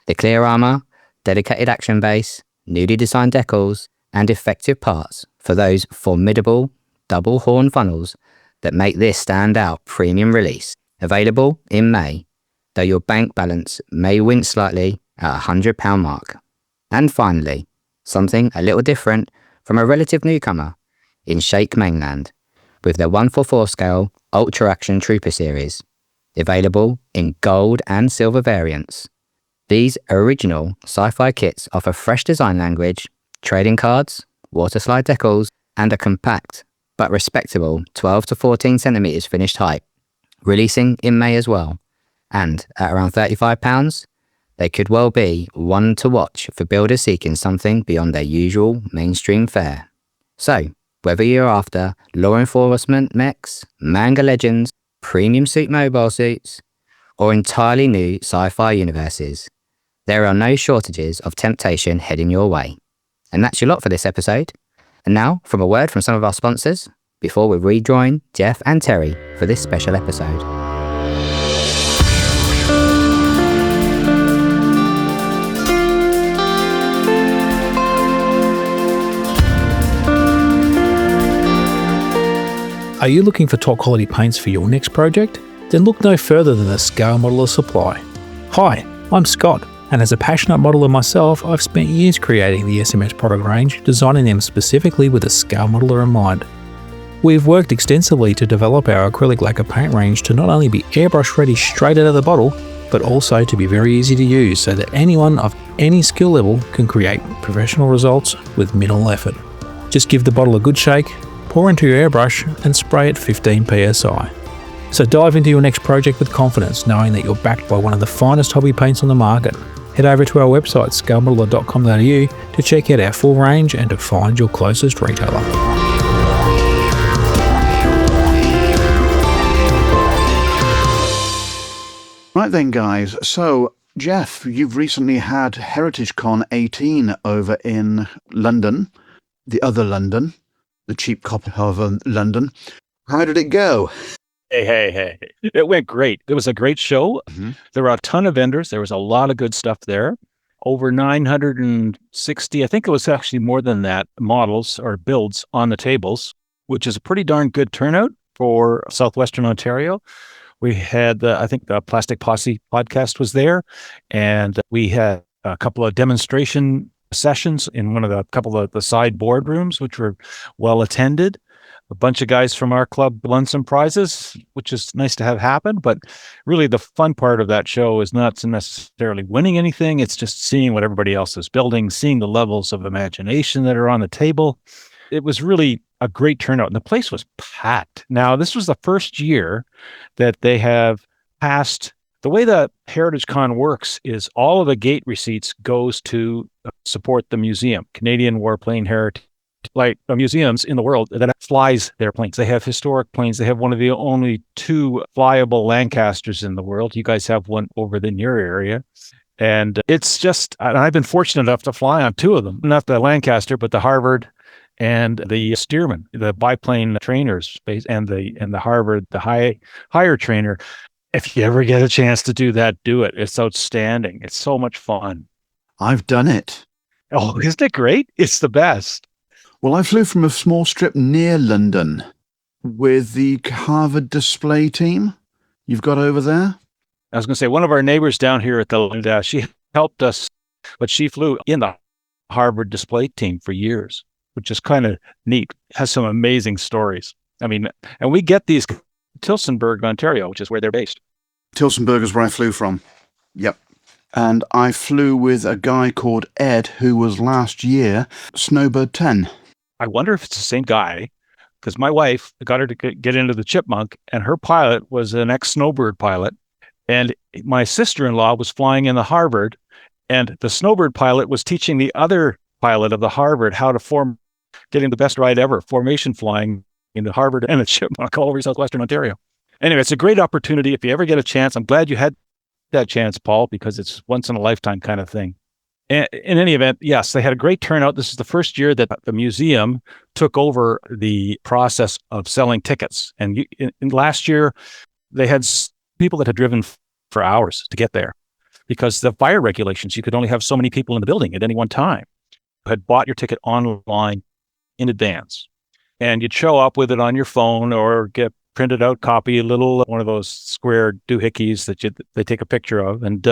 The clear armour, dedicated action base, newly designed decals, and effective parts for those formidable double horn funnels that make this standout premium release. Available in May, though your bank balance may wince slightly at £100 mark. And finally, something a little different from a relative newcomer in Sheikh Mainland, with their 1/4 scale Ultra Action Trooper series, available in gold and silver variants. These original sci-fi kits offer fresh design language, trading cards, water slide decals, and a compact but respectable 12 to 14 centimeters finished height, releasing in May as well. And at around £35, they could well be one to watch for builders seeking something beyond their usual mainstream fare. So, whether you're after law enforcement mechs, manga legends, premium suit mobile suits, or entirely new sci-fi universes, there are no shortages of temptation heading your way. And that's your lot for this episode. And now, from a word from some of our sponsors, before we rejoin Geoff and Terry for this special episode. Are you looking for top quality paints for your next project? Then look no further than the Scale Modeler Supply. Hi, I'm Scott, and as a passionate modeler myself, I've spent years creating the SMS product range, designing them specifically with a scale modeler in mind. We've worked extensively to develop our acrylic lacquer paint range to not only be airbrush ready straight out of the bottle, but also to be very easy to use so that anyone of any skill level can create professional results with minimal effort. Just give the bottle a good shake, pour into your airbrush and spray at 15 psi. So dive into your next project with confidence, knowing that you're backed by one of the finest hobby paints on the market. Head over to our website scalemodeler.com.au to check out our full range and to find your closest retailer. Right then, guys. So, Geoff, you've recently had HeritageCon 18 over in London, the other London, the cheap copy of London. How did it go? Hey. It went great. It was a great show. Mm-hmm. There were a ton of vendors. There was a lot of good stuff there. Over 960, I think it was actually more than that, models or builds on the tables, which is a pretty darn good turnout for Southwestern Ontario. We had, I think the Plastic Posse podcast was there, and we had a couple of demonstration sessions in a couple of the side boardrooms, which were well attended. A bunch of guys from our club won some prizes, which is nice to have happen. But really the fun part of that show is not necessarily winning anything. It's just seeing what everybody else is building, seeing the levels of imagination that are on the table. It was really a great turnout, and the place was packed. Now, this was the first year that they have passed. The way that HeritageCon works is all of the gate receipts goes to support the museum, Canadian Warplane Heritage. Like museums in the world that flies their planes. They have historic planes. They have one of the only 2 flyable Lancasters in the world. You guys have one over in your area. And it's just, and I've been fortunate enough to fly on 2 of them. Not the Lancaster, but the Harvard and the Stearman, the biplane trainers, and the Harvard, the higher trainer. If you ever get a chance to do that, do it. It's outstanding. It's so much fun. I've done it. Oh, isn't it great? It's the best. Well, I flew from a small strip near London with the Harvard display team you've got over there. I was going to say, one of our neighbors down here at the, she helped us, but she flew in the Harvard display team for years, which is kind of neat. Has some amazing stories. I mean, and we get these Tillsonburg, Ontario, which is where they're based. Tillsonburg is where I flew from. Yep. And I flew with a guy called Ed, who was last year Snowbird 10. I wonder if it's the same guy, because my wife got her to get into the Chipmunk, and her pilot was an ex-Snowbird pilot. And my sister-in-law was flying in the Harvard, and the Snowbird pilot was teaching the other pilot of the Harvard how to getting the best ride ever, formation flying in the Harvard and the Chipmunk all over southwestern Ontario. Anyway, it's a great opportunity if you ever get a chance. I'm glad you had that chance, Paul, because it's once in a lifetime kind of thing. And in any event, yes, they had a great turnout. This is the first year that the museum took over the process of selling tickets. And in last year, they had people that had driven for hours to get there because the fire regulations, you could only have so many people in the building at any one time. You had bought your ticket online in advance, and you'd show up with it on your phone or get printed out copy, one of those square doohickeys that they take a picture of, and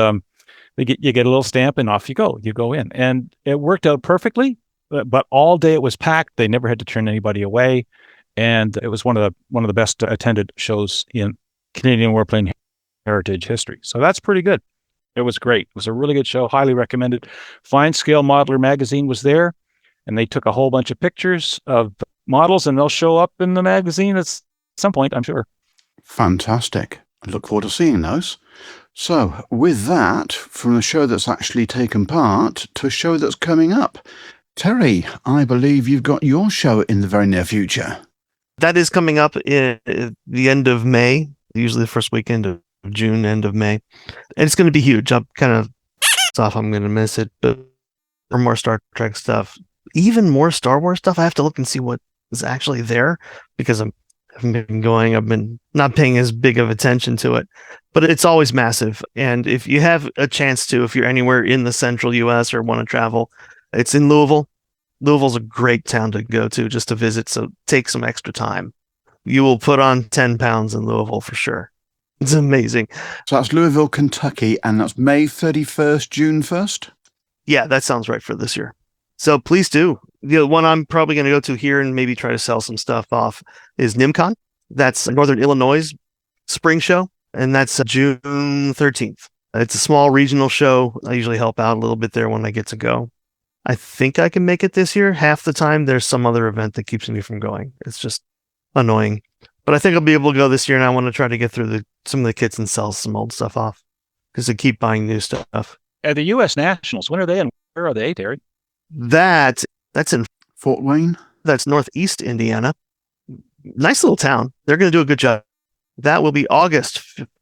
you get a little stamp, and off you go. You go in, and it worked out perfectly. But all day it was packed. They never had to turn anybody away, and it was one of the best attended shows in Canadian warplane heritage history. So that's pretty good. It was great. It was a really good show. Highly recommended. Fine Scale Modeler magazine was there, and they took a whole bunch of pictures of models, and they'll show up in the magazine at some point, I'm sure. Fantastic. I look forward to seeing those. So, with that, from a show that's actually taken part to a show that's coming up, Terry, I believe you've got your show in the very near future. That is coming up in the end of May, usually the first weekend of June, end of May. And it's going to be huge. I'm kind of off. I'm going to miss it, but for more Star Trek stuff, even more Star Wars stuff, I have to look and see what is actually there because I've been not paying as big of attention to it, but it's always massive. And if you have a chance to, if you're anywhere in the central US or want to travel, it's in Louisville. Louisville's a great town to go to just to visit. So take some extra time. You will put on 10 pounds in Louisville for sure. It's amazing. So that's Louisville, Kentucky, and that's May 31st, June 1st? Yeah, that sounds right for this year. So please do. The one I'm probably going to go to here and maybe try to sell some stuff off is NimCon. That's Northern Illinois spring show, and that's June 13th. It's a small regional show. I usually help out a little bit there when I get to go. I think I can make it this year. Half the time, there's some other event that keeps me from going. It's just annoying. But I think I'll be able to go this year, and I want to try to get through some of the kits and sell some old stuff off because I keep buying new stuff. At the U.S. Nationals, when are they and where are they, Terry? That's in Fort Wayne. That's northeast Indiana. Nice little town. They're going to do a good job. That will be August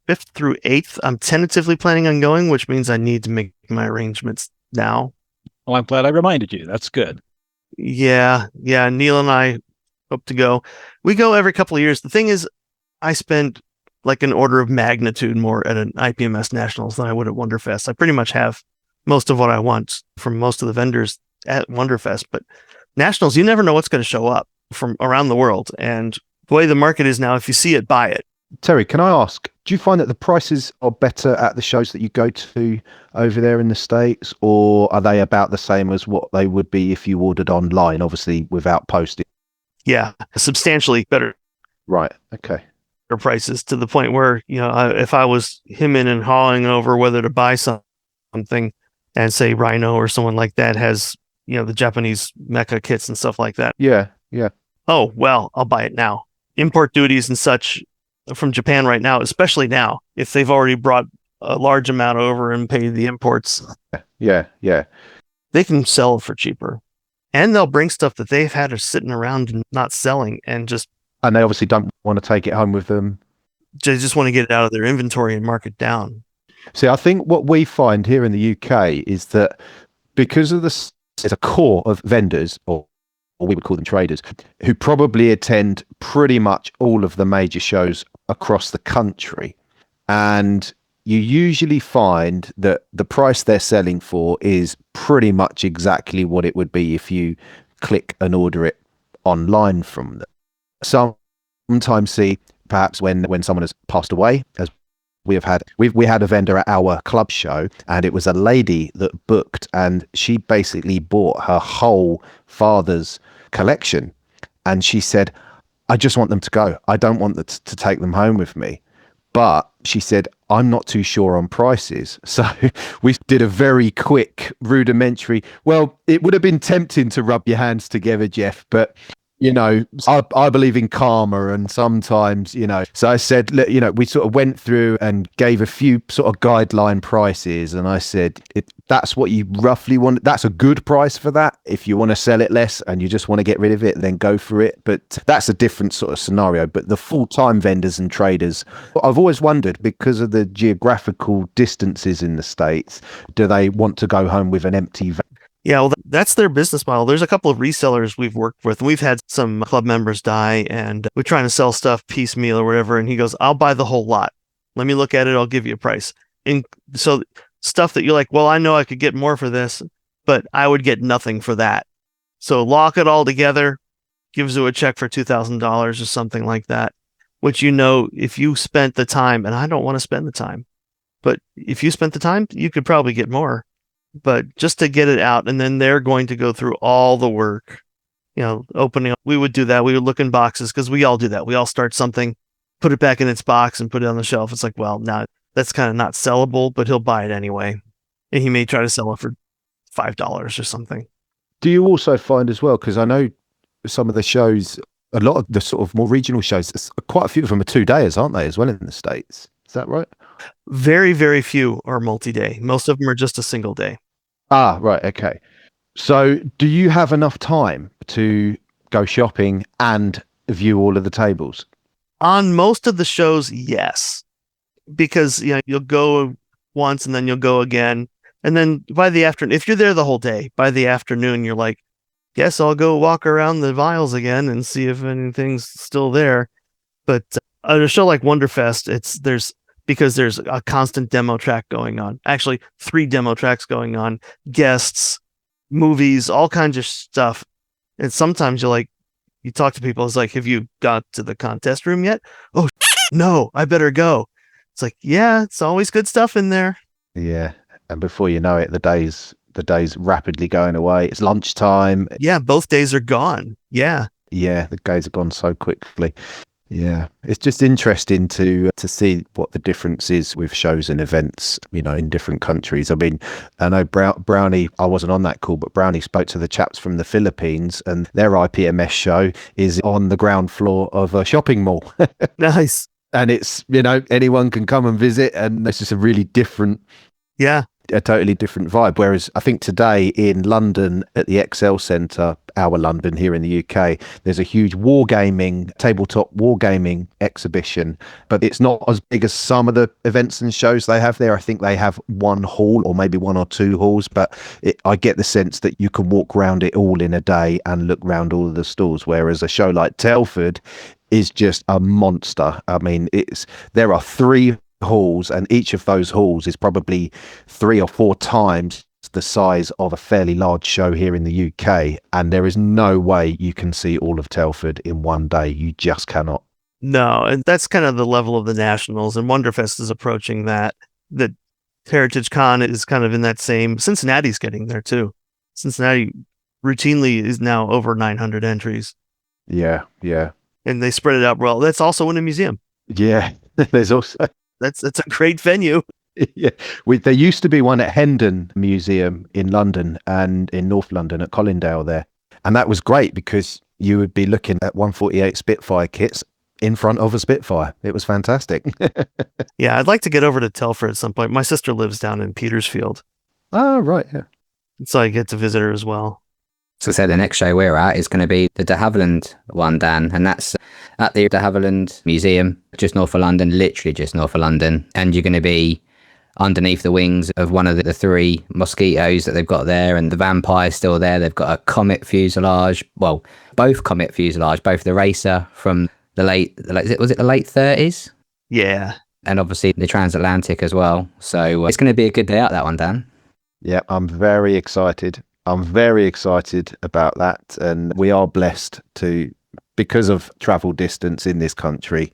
5th through 8th. I'm tentatively planning on going, which means I need to make my arrangements now. Well, I'm glad I reminded you. That's good. Yeah. Neil and I hope to go. We go every couple of years. The thing is, I spend like an order of magnitude more at an IPMS Nationals than I would at Wonderfest. I pretty much have most of what I want from most of the vendors at Wonderfest, but Nationals, you never know what's going to show up from around the world. And the way the market is now, if you see it, buy it. Terry, can I ask, do you find that the prices are better at the shows that you go to over there in the States, or are they about the same as what they would be if you ordered online, obviously without posting? Yeah, substantially better. Right. Okay. Prices to the point where, if I was hemming and hawing over whether to buy something and say Rhino or someone like that has, the Japanese mecha kits and stuff like that. Yeah. Oh, well, I'll buy it now. Import duties and such from Japan right now, especially now, if they've already brought a large amount over and paid the imports. Yeah. They can sell it for cheaper. And they'll bring stuff that they've had sitting around and not selling and they obviously don't want to take it home with them. They just want to get it out of their inventory and mark it down. See, I think what we find here in the UK is that because of there's a core of vendors, or we would call them traders, who probably attend pretty much all of the major shows across the country. And you usually find that the price they're selling for is pretty much exactly what it would be if you click and order it online from them. Sometimes see perhaps when someone has passed away, as we had a vendor at our club show, and it was a lady that booked, and she basically bought her whole father's collection, and she said, I just want them to go. I don't want to take them home with me. But she said, I'm not too sure on prices. So we did a very quick, rudimentary, well, it would have been tempting to rub your hands together, Geoff, but you know, I believe in karma, and sometimes, you know, so I said, you know, we sort of went through and gave a few sort of guideline prices, and I said, that's what you roughly want. That's a good price for that. If you want to sell it less and you just want to get rid of it, then go for it. But that's a different sort of scenario. But the full-time vendors and traders, I've always wondered, because of the geographical distances in the States, do they want to go home with an empty van? Yeah, well, that's their business model. There's a couple of resellers we've worked with. We've had some club members die, and we're trying to sell stuff piecemeal or whatever. And he goes, I'll buy the whole lot. Let me look at it. I'll give you a price. And so stuff that you're like, well, I know I could get more for this, but I would get nothing for that. So lock it all together, gives you a check for $2,000 or something like that, which, you know, if you spent the time, and I don't want to spend the time, but if you spent the time, you could probably get more. But just to get it out, and then they're going to go through all the work, you know, opening up. We would do that. We would look in boxes, because we all do that. We all start something, put it back in its box and put it on the shelf. It's like, well, now that's kind of not sellable, but he'll buy it anyway. And he may try to sell it for $5 or something. Do you also find as well, because I know some of the shows, a lot of the sort of more regional shows, quite a few of them are 2-dayers, aren't they, as well in the States? Is that right? Very, very few are multi-day. Most of them are just a single day. Ah, right. Okay. So do you have enough time to go shopping and view all of the tables? On most of the shows, yes. Because, you know, you'll go once and then you'll go again. And then by the afternoon, if you're there the whole day, by the afternoon, you're like, yes, I'll go walk around the vials again and see if anything's still there. But at a show like Wonderfest, because there's a constant demo track going on. Actually, 3 demo tracks going on, guests, movies, all kinds of stuff. And sometimes you talk to people, it's like, have you got to the contest room yet? Oh, no, I better go. It's like, yeah, it's always good stuff in there. Yeah. And before you know it, the day's rapidly going away. It's lunchtime. Yeah, both days are gone. Yeah. Yeah, the days have gone so quickly. Yeah, it's just interesting to see what the difference is with shows and events, you know, in different countries. I mean, I know Brownie, I wasn't on that call, but Brownie spoke to the chaps from the Philippines, and their IPMS show is on the ground floor of a shopping mall. Nice. And it's, you know, anyone can come and visit, and it's just a really different, a totally different vibe. Whereas I think today in London at the Excel Centre, our London here in the UK, there's a huge tabletop wargaming exhibition, but it's not as big as some of the events and shows they have there. I think they have one hall or maybe 1 or 2 halls, but I get the sense that you can walk around it all in a day and look around all of the stalls, whereas a show like Telford is just a monster. I mean, there are 3 halls, and each of those halls is probably 3 or 4 times the size of a fairly large show here in the UK, and there is no way you can see all of Telford in one day. You just cannot. No, and that's kind of the level of the Nationals, and Wonderfest is approaching that. The Heritage Con is kind of in that same. Cincinnati's getting there too. Cincinnati routinely is now over 900 entries. Yeah. And they spread it out well. That's also in a museum. Yeah, there's also... That's a great venue. Yeah, there used to be one at Hendon Museum in London and in North London at Colindale there. And that was great because you would be looking at 148 Spitfire kits in front of a Spitfire. It was fantastic. Yeah, I'd like to get over to Telford at some point. My sister lives down in Petersfield. Oh, right, yeah. So I get to visit her as well. So the next show we're at is going to be the de Havilland one, Dan, and that's at the de Havilland Museum, just north of London, literally just north of London. And you're going to be underneath the wings of one of the 3 mosquitoes that they've got there, and the vampire's still there. They've got a Comet fuselage, well, both Comet fuselage, both the racer from was it the late 30s? Yeah. and obviously the transatlantic as well. So it's going to be a good day out, that one, Dan. Yeah, I'm very excited. I'm very excited about that. And we are blessed to, because of travel distance in this country,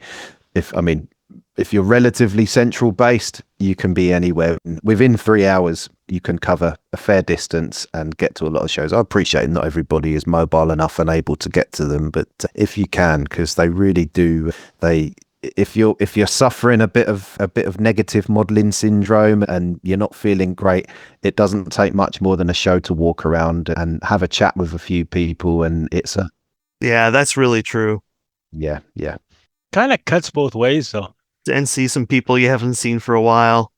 if you're relatively central based, you can be anywhere. Within 3 hours, you can cover a fair distance and get to a lot of shows. I appreciate not everybody is mobile enough and able to get to them, but if you can, because they really do, if you're suffering a bit of negative modeling syndrome and you're not feeling great, it doesn't take much more than a show to walk around and have a chat with a few people, and yeah, that's really true. Yeah. Kind of cuts both ways, though. And see some people you haven't seen for a while.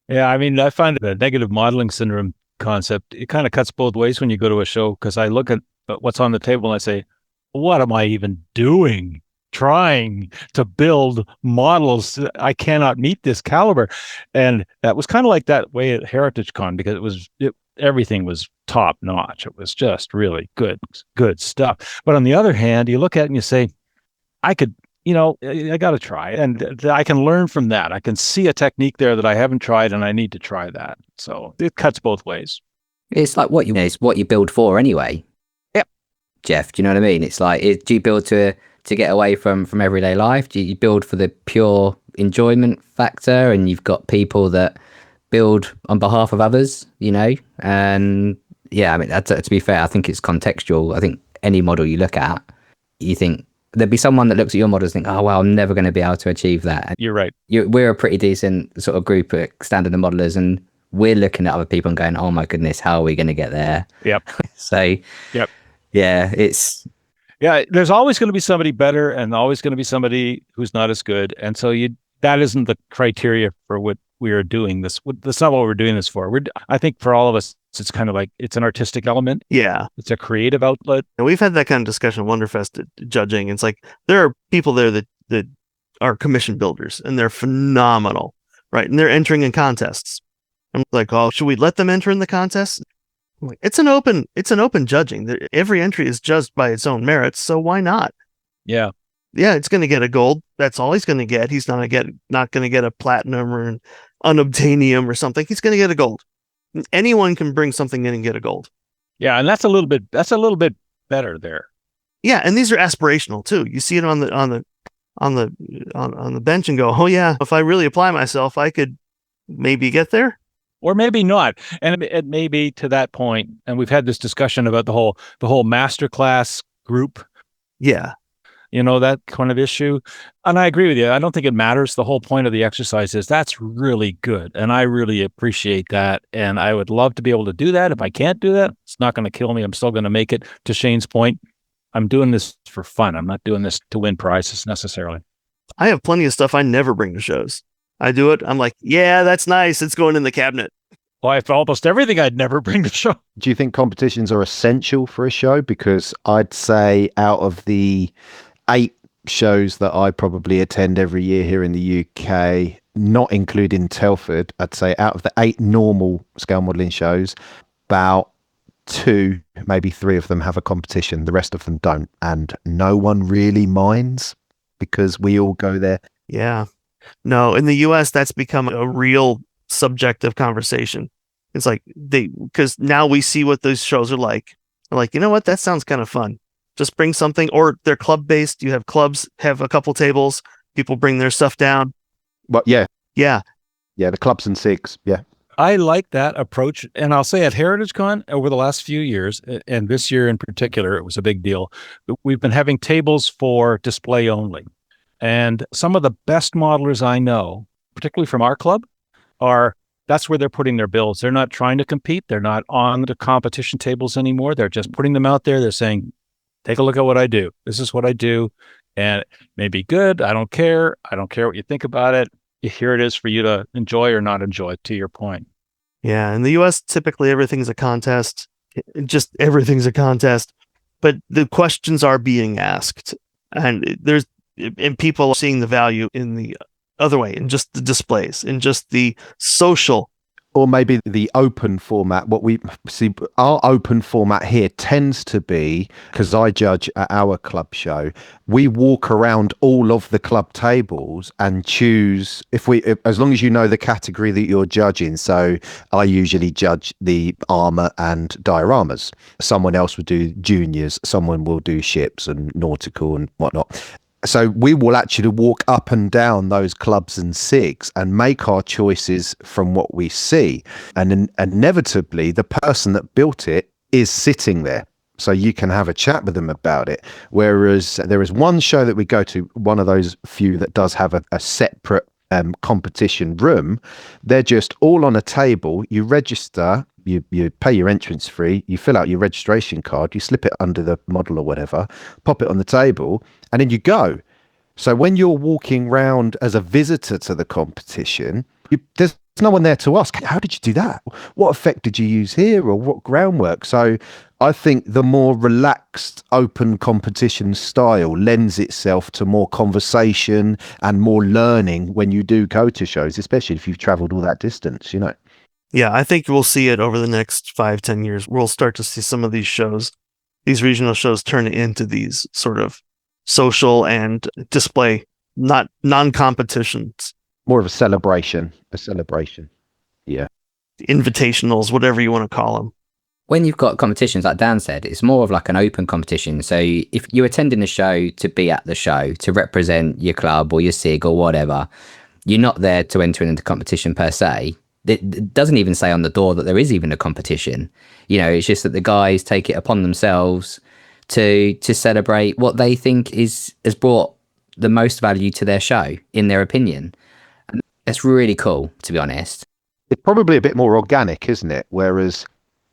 Yeah, I mean, I find the negative modeling syndrome concept, it kind of cuts both ways when you go to a show, because I look at what's on the table and I say, what am I even doing? Trying to build models. I cannot meet this caliber. And that was kind of like that way at Heritage Con, because everything was top notch. It was just really good stuff. But on the other hand, you look at it and you say, I got to try it, and I can learn from that. I can see a technique there that I haven't tried, and I need to try that. So it cuts both ways. It's like it's what you build for anyway. Yep. Geoff, do you know what I mean? It's like, do you build to get away from everyday life? Do you build for the pure enjoyment factor? And you've got people that build on behalf of others, and yeah, I mean, to be fair, I think it's contextual. I think any model you look at, you think, there'd be someone that looks at your models and think, oh, well, I'm never going to be able to achieve that. You're right. We're a pretty decent sort of group of standard modelers, and we're looking at other people and going, oh my goodness, how are we going to get there? Yep. So, yep. Yeah, there's always going to be somebody better and always going to be somebody who's not as good. And so that isn't the criteria for what we are doing this. That's not what we're doing this for. I think for all of us, it's kind of like, it's an artistic element. Yeah. It's a creative outlet. And we've had that kind of discussion at Wonderfest judging. It's like, there are people there that are commission builders, and they're phenomenal, right? And they're entering in contests. I'm like, oh, should we let them enter in the contest? I'm like, it's an open judging. Every entry is judged by its own merits, so why not? Yeah. Yeah, it's going to get a gold. That's all he's going to get. He's not going to get a platinum or an unobtainium or something. He's going to get a gold. Anyone can bring something in and get a gold. Yeah, and that's a little bit better there. Yeah, and these are aspirational too. You see it on the bench and go, oh yeah, if I really apply myself, I could maybe get there, or maybe not. And it may be to that point. And we've had this discussion about the whole masterclass group. Yeah. That kind of issue. And I agree with you. I don't think it matters. The whole point of the exercise is that's really good. And I really appreciate that. And I would love to be able to do that. If I can't do that, it's not going to kill me. I'm still going to make it. To Shane's point, I'm doing this for fun. I'm not doing this to win prizes necessarily. I have plenty of stuff I never bring to shows. I do it. I'm like, yeah, that's nice. It's going in the cabinet. Well, I have almost everything I'd never bring to show. Do you think competitions are essential for a show? Because I'd say out of the 8 shows that I probably attend every year here in the UK, not including Telford, I'd say out of the 8 normal scale modelling shows, about 2, maybe 3 of them have a competition. The rest of them don't. And no one really minds because we all go there. Yeah. No, in the US, that's become a real subjective conversation. It's like because now we see what those shows are like. We're like, you know what? That sounds kind of fun. Just bring something, or they're club based. You have clubs, have a couple tables. People bring their stuff down. But yeah. Yeah. Yeah. The clubs and SIGs. Yeah. I like that approach. And I'll say at Heritage Con over the last few years, and this year in particular, it was a big deal. We've been having tables for display only. And some of the best modelers I know, particularly from our club, that's where they're putting their builds. They're not trying to compete. They're not on the competition tables anymore. They're just putting them out there. They're saying, take a look at what I do. This is what I do. And it may be good. I don't care. I don't care what you think about it. Here it is for you to enjoy or not enjoy, to your point. Yeah. In the US, typically everything's a contest. Just everything's a contest. But the questions are being asked. And people are seeing the value in the other way, in just the displays, in just the social Or maybe the open format. What we see, our open format here tends to be, because I judge at our club show, we walk around all of the club tables and choose, as long as you know the category that you're judging. So I usually judge the armor and dioramas. Someone else would do juniors, someone will do ships and nautical and whatnot. So we will actually walk up and down those clubs and SIGs and make our choices from what we see. And inevitably, the person that built it is sitting there. So you can have a chat with them about it. Whereas there is one show that we go to, one of those few that does have a separate competition room. They're just all on a table. You register, you pay your entrance fee, you fill out your registration card, you slip it under the model or whatever, pop it on the table, and then you go. So when you're walking round as a visitor to the competition, there's no one there to ask, how did you do that? What effect did you use here, or what groundwork? So I think the more relaxed, open competition style lends itself to more conversation and more learning when you do go to shows, especially if you've traveled all that distance, you know. Yeah, I think we'll see it over the next 5-10 years. We'll start to see some of these shows, these regional shows, turn into these sort of social and display, not non-competitions. More of a celebration. Yeah. Invitationals, whatever you want to call them. When you've got competitions, like Dan said, it's more of like an open competition. So if you're attending the show to be at the show, to represent your club or your SIG or whatever, you're not there to enter into competition per se. It doesn't even say on the door that there is even a competition. You know, it's just that the guys take it upon themselves to celebrate what they think has brought the most value to their show, in their opinion. And it's really cool, to be honest. It's probably a bit more organic, isn't it? Whereas...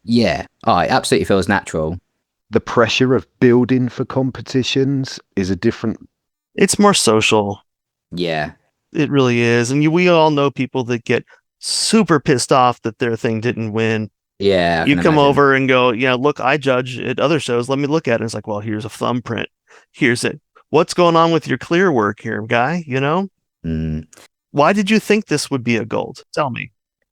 Yeah, it absolutely feels natural. The pressure of building for competitions is a different... It's more social. Yeah. It really is. And we all know people that get super pissed off that their thing didn't win. Yeah. You come over and go, yeah, look, I judge at other shows. Let me look at it. It's like, well, here's a thumbprint. Here's it. What's going on with your clear work here, guy? You know? Why did you think this would be a gold? Tell me.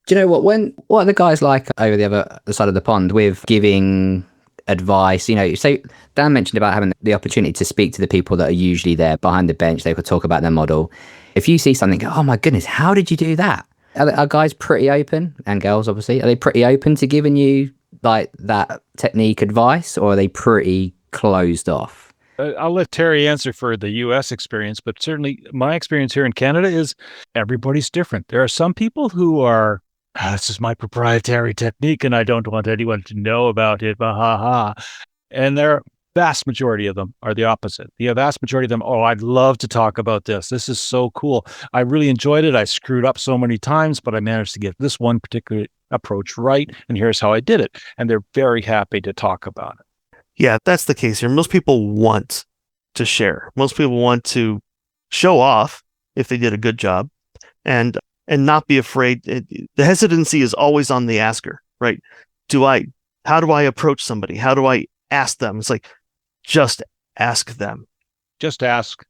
Do you know what are the guys like over the other side of the pond with giving advice? You know, so Dan mentioned about having the opportunity to speak to the people that are usually there behind the bench. They could talk about their model. If you see something, oh my goodness, how did you do that? Are guys pretty open, and girls obviously, are they pretty open to giving you like that technique advice, or are they pretty closed off? I'll let Terry answer for the US experience, but certainly my experience here in Canada is everybody's different. There are some people who are, this is my proprietary technique and I don't want anyone to know about it, and their vast majority of them are the opposite. The vast majority of them, I'd love to talk about this. This is so cool. I really enjoyed it. I screwed up so many times, but I managed to get this one particular approach right, and here's how I did it. And they're very happy to talk about it. Yeah, that's the case here. Most people want to share. Most people want to show off if they did a good job and not be afraid. The hesitancy is always on the asker, right? How do I approach somebody? How do I ask them? It's like, just ask them. Just ask.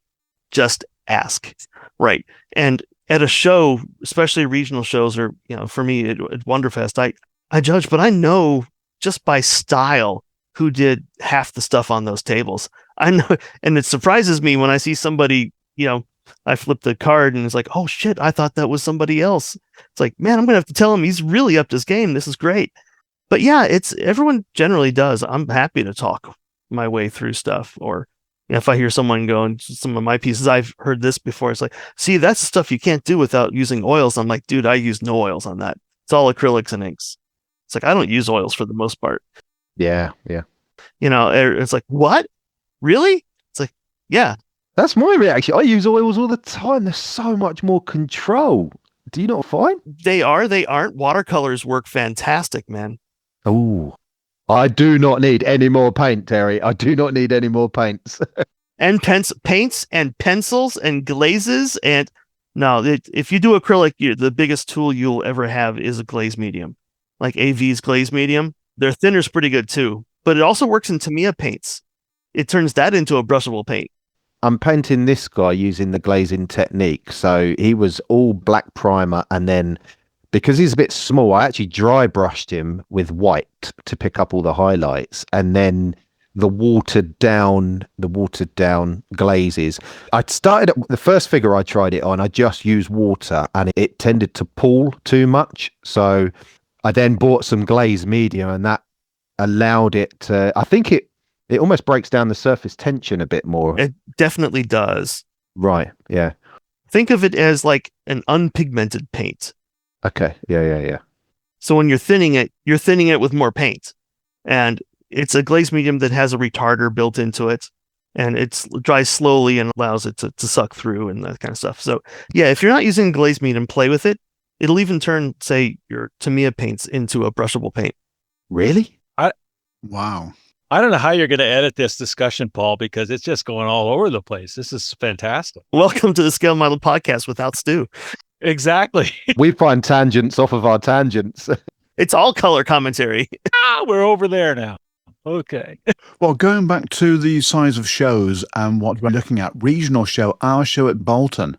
Just ask. Right. And at a show, especially regional shows, or, you know, for me at Wonderfest, I judge, but I know just by style who did half the stuff on those tables. I know, and it surprises me when I see somebody, you know, I flip the card and it's like, oh shit, I thought that was somebody else. It's like, man, I'm gonna have to tell him he's really upped his game. This is great. But yeah, everyone generally does. I'm happy to talk my way through stuff. Or if I hear someone go, and some of my pieces, I've heard this before. It's like, see, that's the stuff you can't do without using oils. I'm like, dude, I use no oils on that. It's all acrylics and inks. It's like, I don't use oils for the most part. Yeah. You know, it's like, what? Really? It's like, yeah. That's my reaction. I use oils all the time. There's so much more control. Do you not find? They aren't. Watercolors work fantastic, man. Oh, I do not need any more paint, Terry. I do not need any more paints. And paints and pencils and glazes. And no, if you do acrylic, the biggest tool you'll ever have is a glaze medium. Like AV's glaze medium. Their thinner's pretty good too. But it also works in Tamiya paints. It turns that into a brushable paint. I'm painting this guy using the glazing technique. So he was all black primer and then because he's a bit small, I actually dry brushed him with white to pick up all the highlights, and then the watered down glazes. I started the first figure I tried it on, I just used water and it tended to pool too much. So I then bought some glazed medium, and that allowed it to, I think it almost breaks down the surface tension a bit more. It definitely does. Right. Yeah. Think of it as like an unpigmented paint. Okay. Yeah. So when you're thinning it with more paint, and it's a glaze medium that has a retarder built into it, and it dries slowly and allows it to suck through and that kind of stuff. So yeah, if you're not using glaze medium, play with it. It'll even turn, say, your Tamiya paints into a brushable paint. Really? Wow. I don't know how you're going to edit this discussion, Paul, because it's just going all over the place. This is fantastic. Welcome to the Scale Model Podcast without Stu. Exactly. We find tangents off of our tangents. It's all color commentary. We're over there now. Okay. Well, going back to the size of shows and what we're looking at, regional show, our show at Bolton,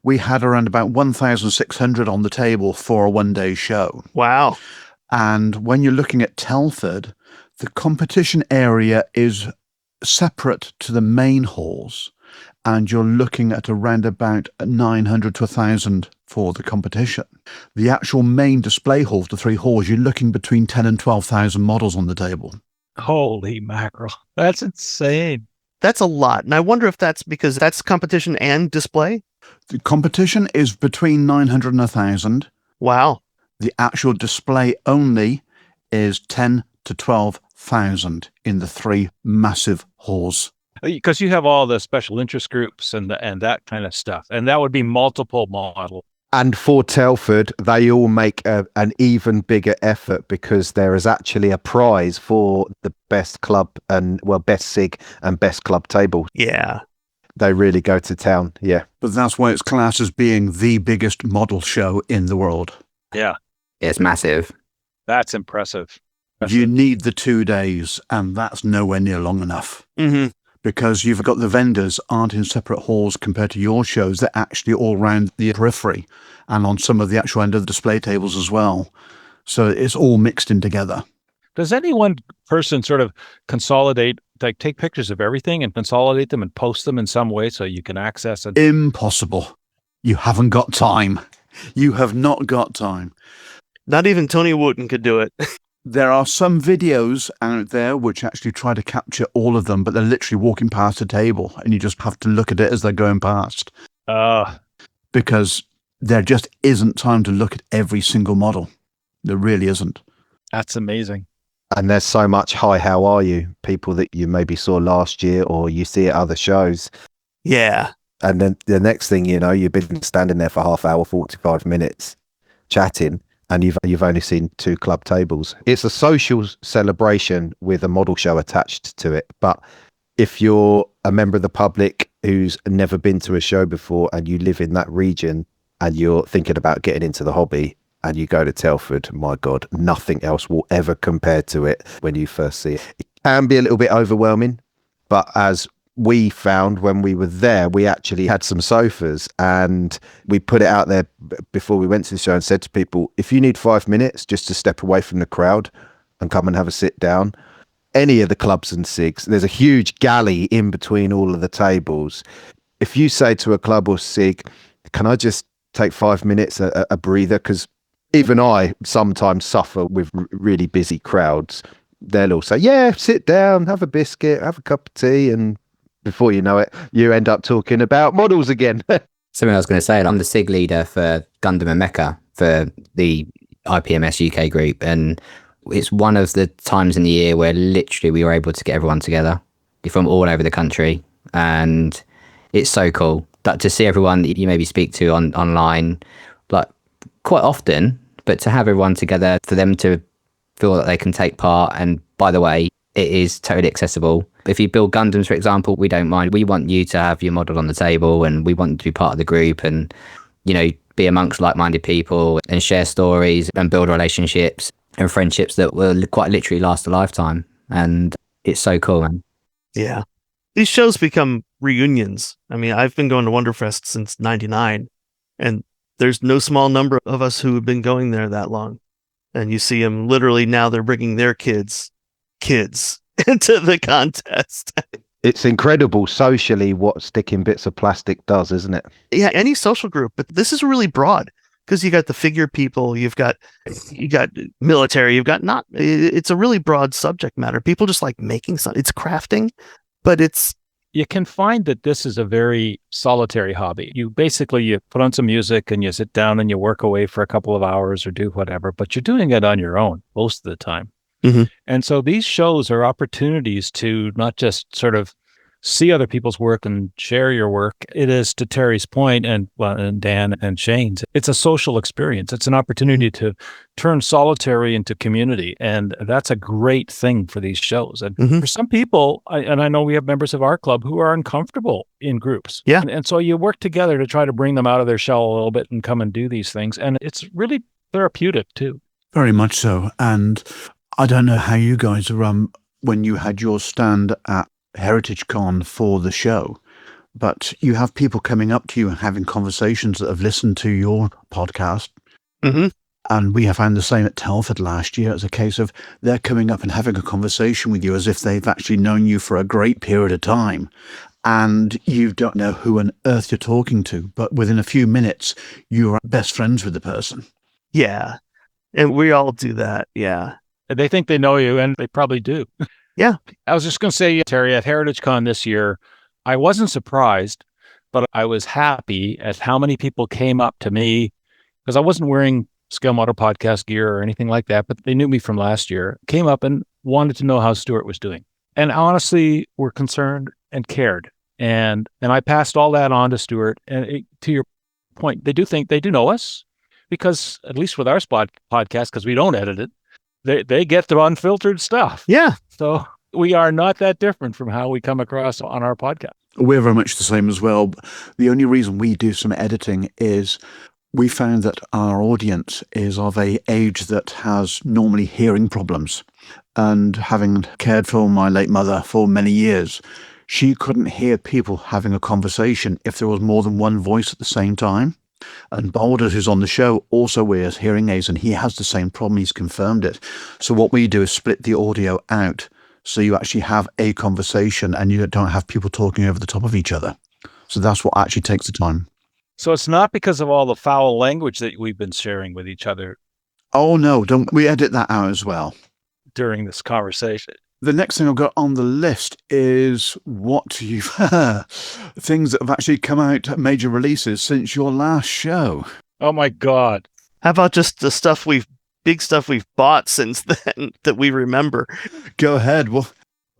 we had around about 1,600 on the table for a one-day show. Wow. And when you're looking at Telford, the competition area is separate to the main halls, and you're looking at around about 900 to 1,000 for the competition. The actual main display halls, the three halls, you're looking between 10 and 12,000 models on the table. Holy mackerel. That's insane. That's a lot. And I wonder if that's because that's competition and display? The competition is between 900 and 1,000. Wow. The actual display only is 10 to 12,000 in the three massive halls. Because you have all the special interest groups and that kind of stuff. And that would be multiple model. And for Telford, they all make an even bigger effort, because there is actually a prize for the best club and, well, best SIG and best club table. Yeah. They really go to town. Yeah. But that's why it's classed as being the biggest model show in the world. Yeah. It's massive. That's impressive. You need the 2 days, and that's nowhere near long enough. Mm-hmm. Because you've got the vendors aren't in separate halls compared to your shows. They're actually all around the periphery and on some of the actual end of the display tables as well. So it's all mixed in together. Does any one person sort of consolidate, like take pictures of everything and consolidate them and post them in some way so you can access it? Impossible. You haven't got time. You have not got time. Not even Tony Wooten could do it. There are some videos out there which actually try to capture all of them, but they're literally walking past a table and you just have to look at it as they're going past. Because there just isn't time to look at every single model. There really isn't. That's amazing. And there's so much hi, how are you? People that you maybe saw last year or you see at other shows. Yeah. And then the next thing you know, you've been standing there for half hour, 45 minutes chatting, and you've only seen 2 club tables. It's a social celebration with a model show attached to it. But if you're a member of the public who's never been to a show before and you live in that region and you're thinking about getting into the hobby and you go to Telford, my God, nothing else will ever compare to it when you first see it. It can be a little bit overwhelming, but as we found when we were there, we actually had some sofas and we put it out there before we went to the show and said to people, if you need 5 minutes just to step away from the crowd and come and have a sit down, any of the clubs and SIGs, there's a huge galley in between all of the tables. If you say to a club or SIG, can I just take 5 minutes, a breather? Because even I sometimes suffer with really busy crowds. They'll all say, yeah, sit down, have a biscuit, have a cup of tea, and before you know it, you end up talking about models again. Something I was going to say, I'm the SIG leader for Gundam and Mecha for the IPMS UK group. And it's one of the times in the year where literally we were able to get everyone together from all over the country. And it's so cool that to see everyone that you maybe speak to online, like quite often, but to have everyone together for them to feel that they can take part. And by the way, it is totally accessible. If you build Gundams, for example, we don't mind. We want you to have your model on the table and we want you to be part of the group and, you know, be amongst like-minded people and share stories and build relationships and friendships that will quite literally last a lifetime. And it's so cool, man. Yeah. These shows become reunions. I mean, I've been going to Wonderfest since '99, and There's no small number of us who have been going there that long. And you see them literally now they're bringing their kids into the contest. It's incredible socially what sticking bits of plastic does, isn't it? Yeah, any social group, but this is really broad because you got the figure people, you got military, you've got not. It's a really broad subject matter. People just like making something. It's crafting, but you can find that this is a very solitary hobby. You put on some music and you sit down and you work away for a couple of hours or do whatever, but you're doing it on your own most of the time. Mm-hmm. And so these shows are opportunities to not just sort of see other people's work and share your work. It is, to Terry's point, and Dan and Shane's, it's a social experience. It's an opportunity to turn solitary into community. And that's a great thing for these shows. And for some people, I know we have members of our club who are uncomfortable in groups. Yeah. And so you work together to try to bring them out of their shell a little bit and come and do these things. And it's really therapeutic too. Very much so. And I don't know how you guys are when you had your stand at Heritage Con for the show, but you have people coming up to you and having conversations that have listened to your podcast. Mm-hmm. And we have found the same at Telford last year. It's a case of they're coming up and having a conversation with you as if they've actually known you for a great period of time. And you don't know who on earth you're talking to, but within a few minutes, you're best friends with the person. Yeah. And we all do that. Yeah. They think they know you, and they probably do. Yeah. I was just going to say, Terry, at Heritage Con this year, I wasn't surprised, but I was happy at how many people came up to me, because I wasn't wearing Scale Model Podcast gear or anything like that, but they knew me from last year, came up and wanted to know how Stuart was doing. And honestly, were concerned and cared. And I passed all that on to Stuart. And to your point, they do know us, because at least with our podcast, because we don't edit it, they get the unfiltered stuff. Yeah. So we are not that different from how we come across on our podcast. We're very much the same as well. The only reason we do some editing is we found that our audience is of an age that has normally hearing problems. And having cared for my late mother for many years, she couldn't hear people having a conversation if there was more than one voice at the same time. And Boulder, who's on the show, also wears hearing aids, and he has the same problem. He's confirmed it. So what we do is split the audio out, so you actually have a conversation and you don't have people talking over the top of each other. So that's what actually takes the time. So it's not because of all the foul language that we've been sharing with each other. Oh, no, don't we edit that out as well during this conversation. The next thing I've got on the list is what you've things that have actually come out, major releases since your last show. Oh my God. How about just the big stuff we've bought since then that we remember? Go ahead. Well,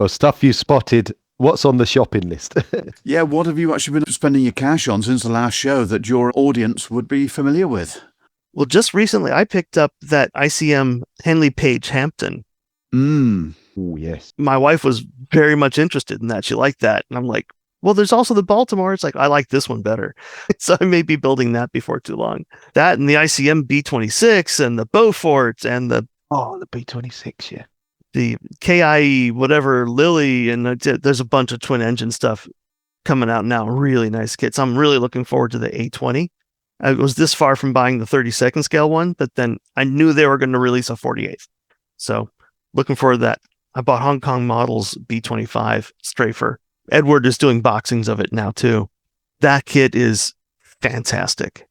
stuff you spotted. What's on the shopping list? Yeah, what have you actually been spending your cash on since the last show that your audience would be familiar with? Well, just recently I picked up that ICM Henley Page Hampton. Oh, yes. My wife was very much interested in that. She liked that. And I'm like, well, there's also the Baltimore. It's like, I like this one better. So I may be building that before too long. That and the ICM B26 and the Beaufort and the B26, yeah. The KIE, whatever, Lily, and there's a bunch of twin engine stuff coming out now. Really nice kits. I'm really looking forward to the A20. I was this far from buying the 32nd scale one, but then I knew they were going to release a 48th. So looking forward to that. I bought Hong Kong Models B25 Strafer. Edward is doing boxings of it now too. That kit is fantastic.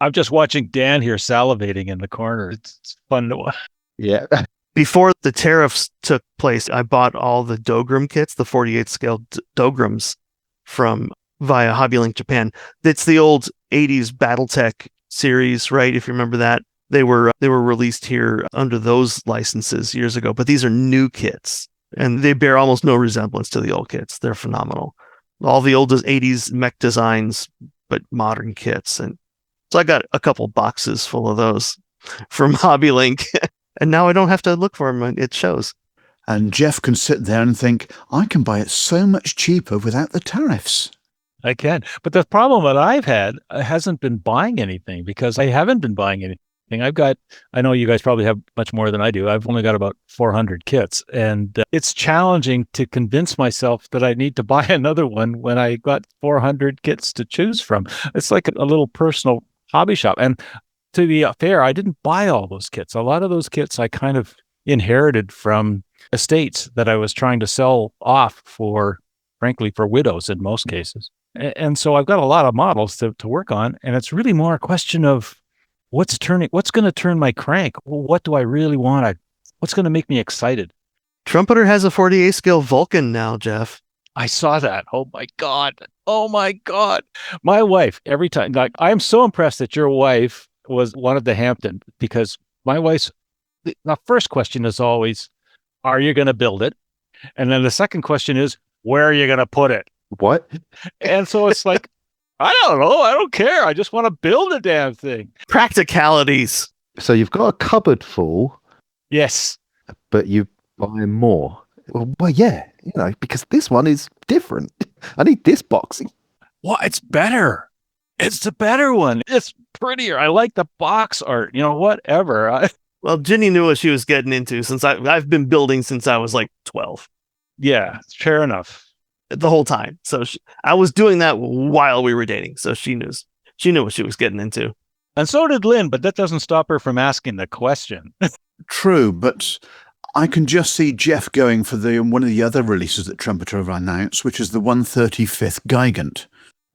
I'm just watching Dan here salivating in the corner. It's fun to watch. Yeah. Before the tariffs took place, I bought all the Dogram kits, the 48th scale Dograms via HobbyLink Japan. It's the old 80s Battletech series, right? If you remember that. They were released here under those licenses years ago, but these are new kits and they bear almost no resemblance to the old kits. They're phenomenal. All the old 80s mech designs, but modern kits. And so I got a couple boxes full of those from HobbyLink. And now I don't have to look for them. It shows. And Geoff can sit there and think, I can buy it so much cheaper without the tariffs. I can. But the problem that I've had hasn't been buying anything, because I haven't been buying anything. I know you guys probably have much more than I do. I've only got about 400 kits, and it's challenging to convince myself that I need to buy another one when I got 400 kits to choose from. It's like a little personal hobby shop. And to be fair, I didn't buy all those kits. A lot of those kits I kind of inherited from estates that I was trying to sell off for, frankly, for widows in most cases. And so I've got a lot of models to work on, and it's really more a question of what's going to turn my crank? What do I really want? What's going to make me excited? Trumpeter has a 48 scale Vulcan now, Geoff. I saw that. Oh my God. My wife, every time, like, I'm so impressed that your wife wanted the Hampton, because my wife's, the first question is always, are you going to build it? And then the second question is, where are you going to put it? What? And so it's like, I don't know. I don't care. I just want to build a damn thing. Practicalities. So you've got a cupboard full. Yes. But you buy more. Well, yeah, because this one is different. I need this boxing. Well, it's better. It's the better one. It's prettier. I like the box art, whatever. Well, Ginny knew what she was getting into since I've been building since I was like 12. Yeah, fair enough. The whole time. So I was doing that while we were dating. So she knew what she was getting into. And so did Lynn, but that doesn't stop her from asking the question. True, but I can just see Geoff going for one of the other releases that Trumpeter have announced, which is the 135th Gigant.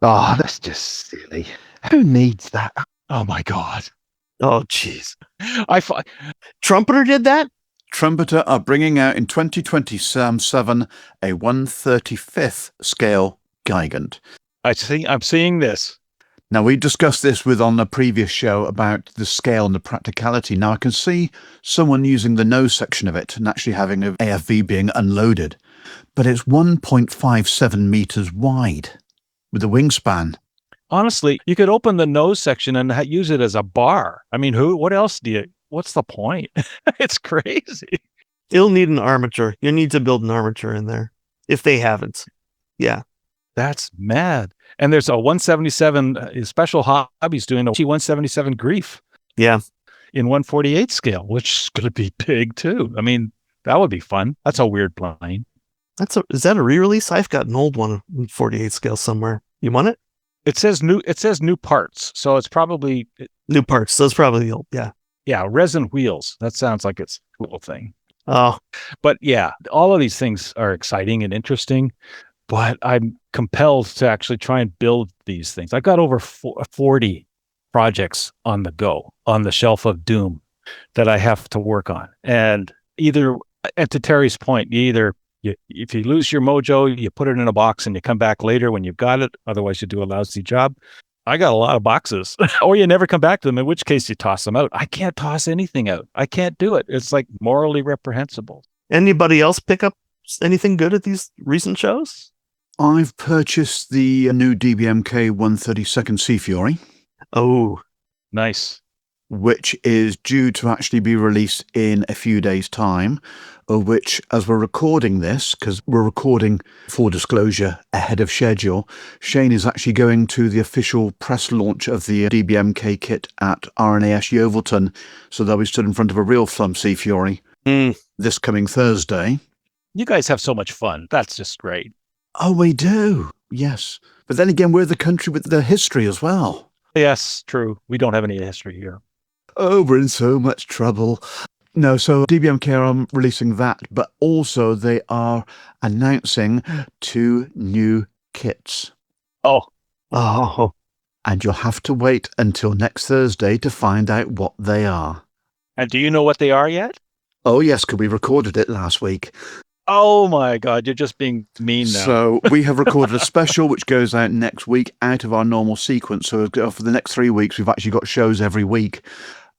Oh, that's just silly. Who needs that? Oh my God. Oh, jeez. Trumpeter did that? Trumpeter are bringing out in 2027 a 135th scale Gigant. I'm seeing this. Now, we discussed this on a previous show about the scale and the practicality. Now, I can see someone using the nose section of it and actually having an AFV being unloaded, but it's 1.57 meters wide with a wingspan. Honestly, you could open the nose section and use it as a bar. I mean, what else what's the point? It's crazy. It'll need an armature. You need to build an armature in there if they haven't. Yeah. That's mad. And there's a 177 Special Hobbies doing a 177 Grief. Yeah. In 148 scale, which is going to be big too. I mean, that would be fun. That's a weird plane. Is that a re-release? I've got an old one in 48 scale somewhere. You want it? It says new parts. So it's probably new parts. So it's probably the old. Yeah. Yeah. Resin wheels. That sounds like it's a cool thing. Oh, but yeah, all of these things are exciting and interesting. But I'm compelled to actually try and build these things. I've got over 40 projects on the go, on the shelf of doom that I have to work on. And to Terry's point, if you lose your mojo, you put it in a box and you come back later when you've got it. Otherwise, you do a lousy job. I got a lot of boxes. Or you never come back to them, in which case you toss them out. I can't toss anything out. I can't do it. It's like morally reprehensible. Anybody else pick up anything good at these recent shows? I've purchased the new DBMK 132nd Sea Fury. Oh, nice. Which is due to actually be released in a few days' time, which, as we're recording this, because we're recording for disclosure ahead of schedule, Shane is actually going to the official press launch of the DBMK kit at RNAS Yeovilton, so they'll be stood in front of a real Flum Sea Fury this coming Thursday. You guys have so much fun. That's just great. Oh, we do. Yes. But then again, we're the country with the history as well. Yes, true. We don't have any history here. Oh, we're in so much trouble. No, so DBMK are releasing that, but also they are announcing 2 new kits. Oh. And you'll have to wait until next Thursday to find out what they are. And do you know what they are yet? Oh, yes, because we recorded it last week. Oh my God, you're just being mean now. So we have recorded a special which goes out next week out of our normal sequence. So for the next 3 weeks, we've actually got shows every week.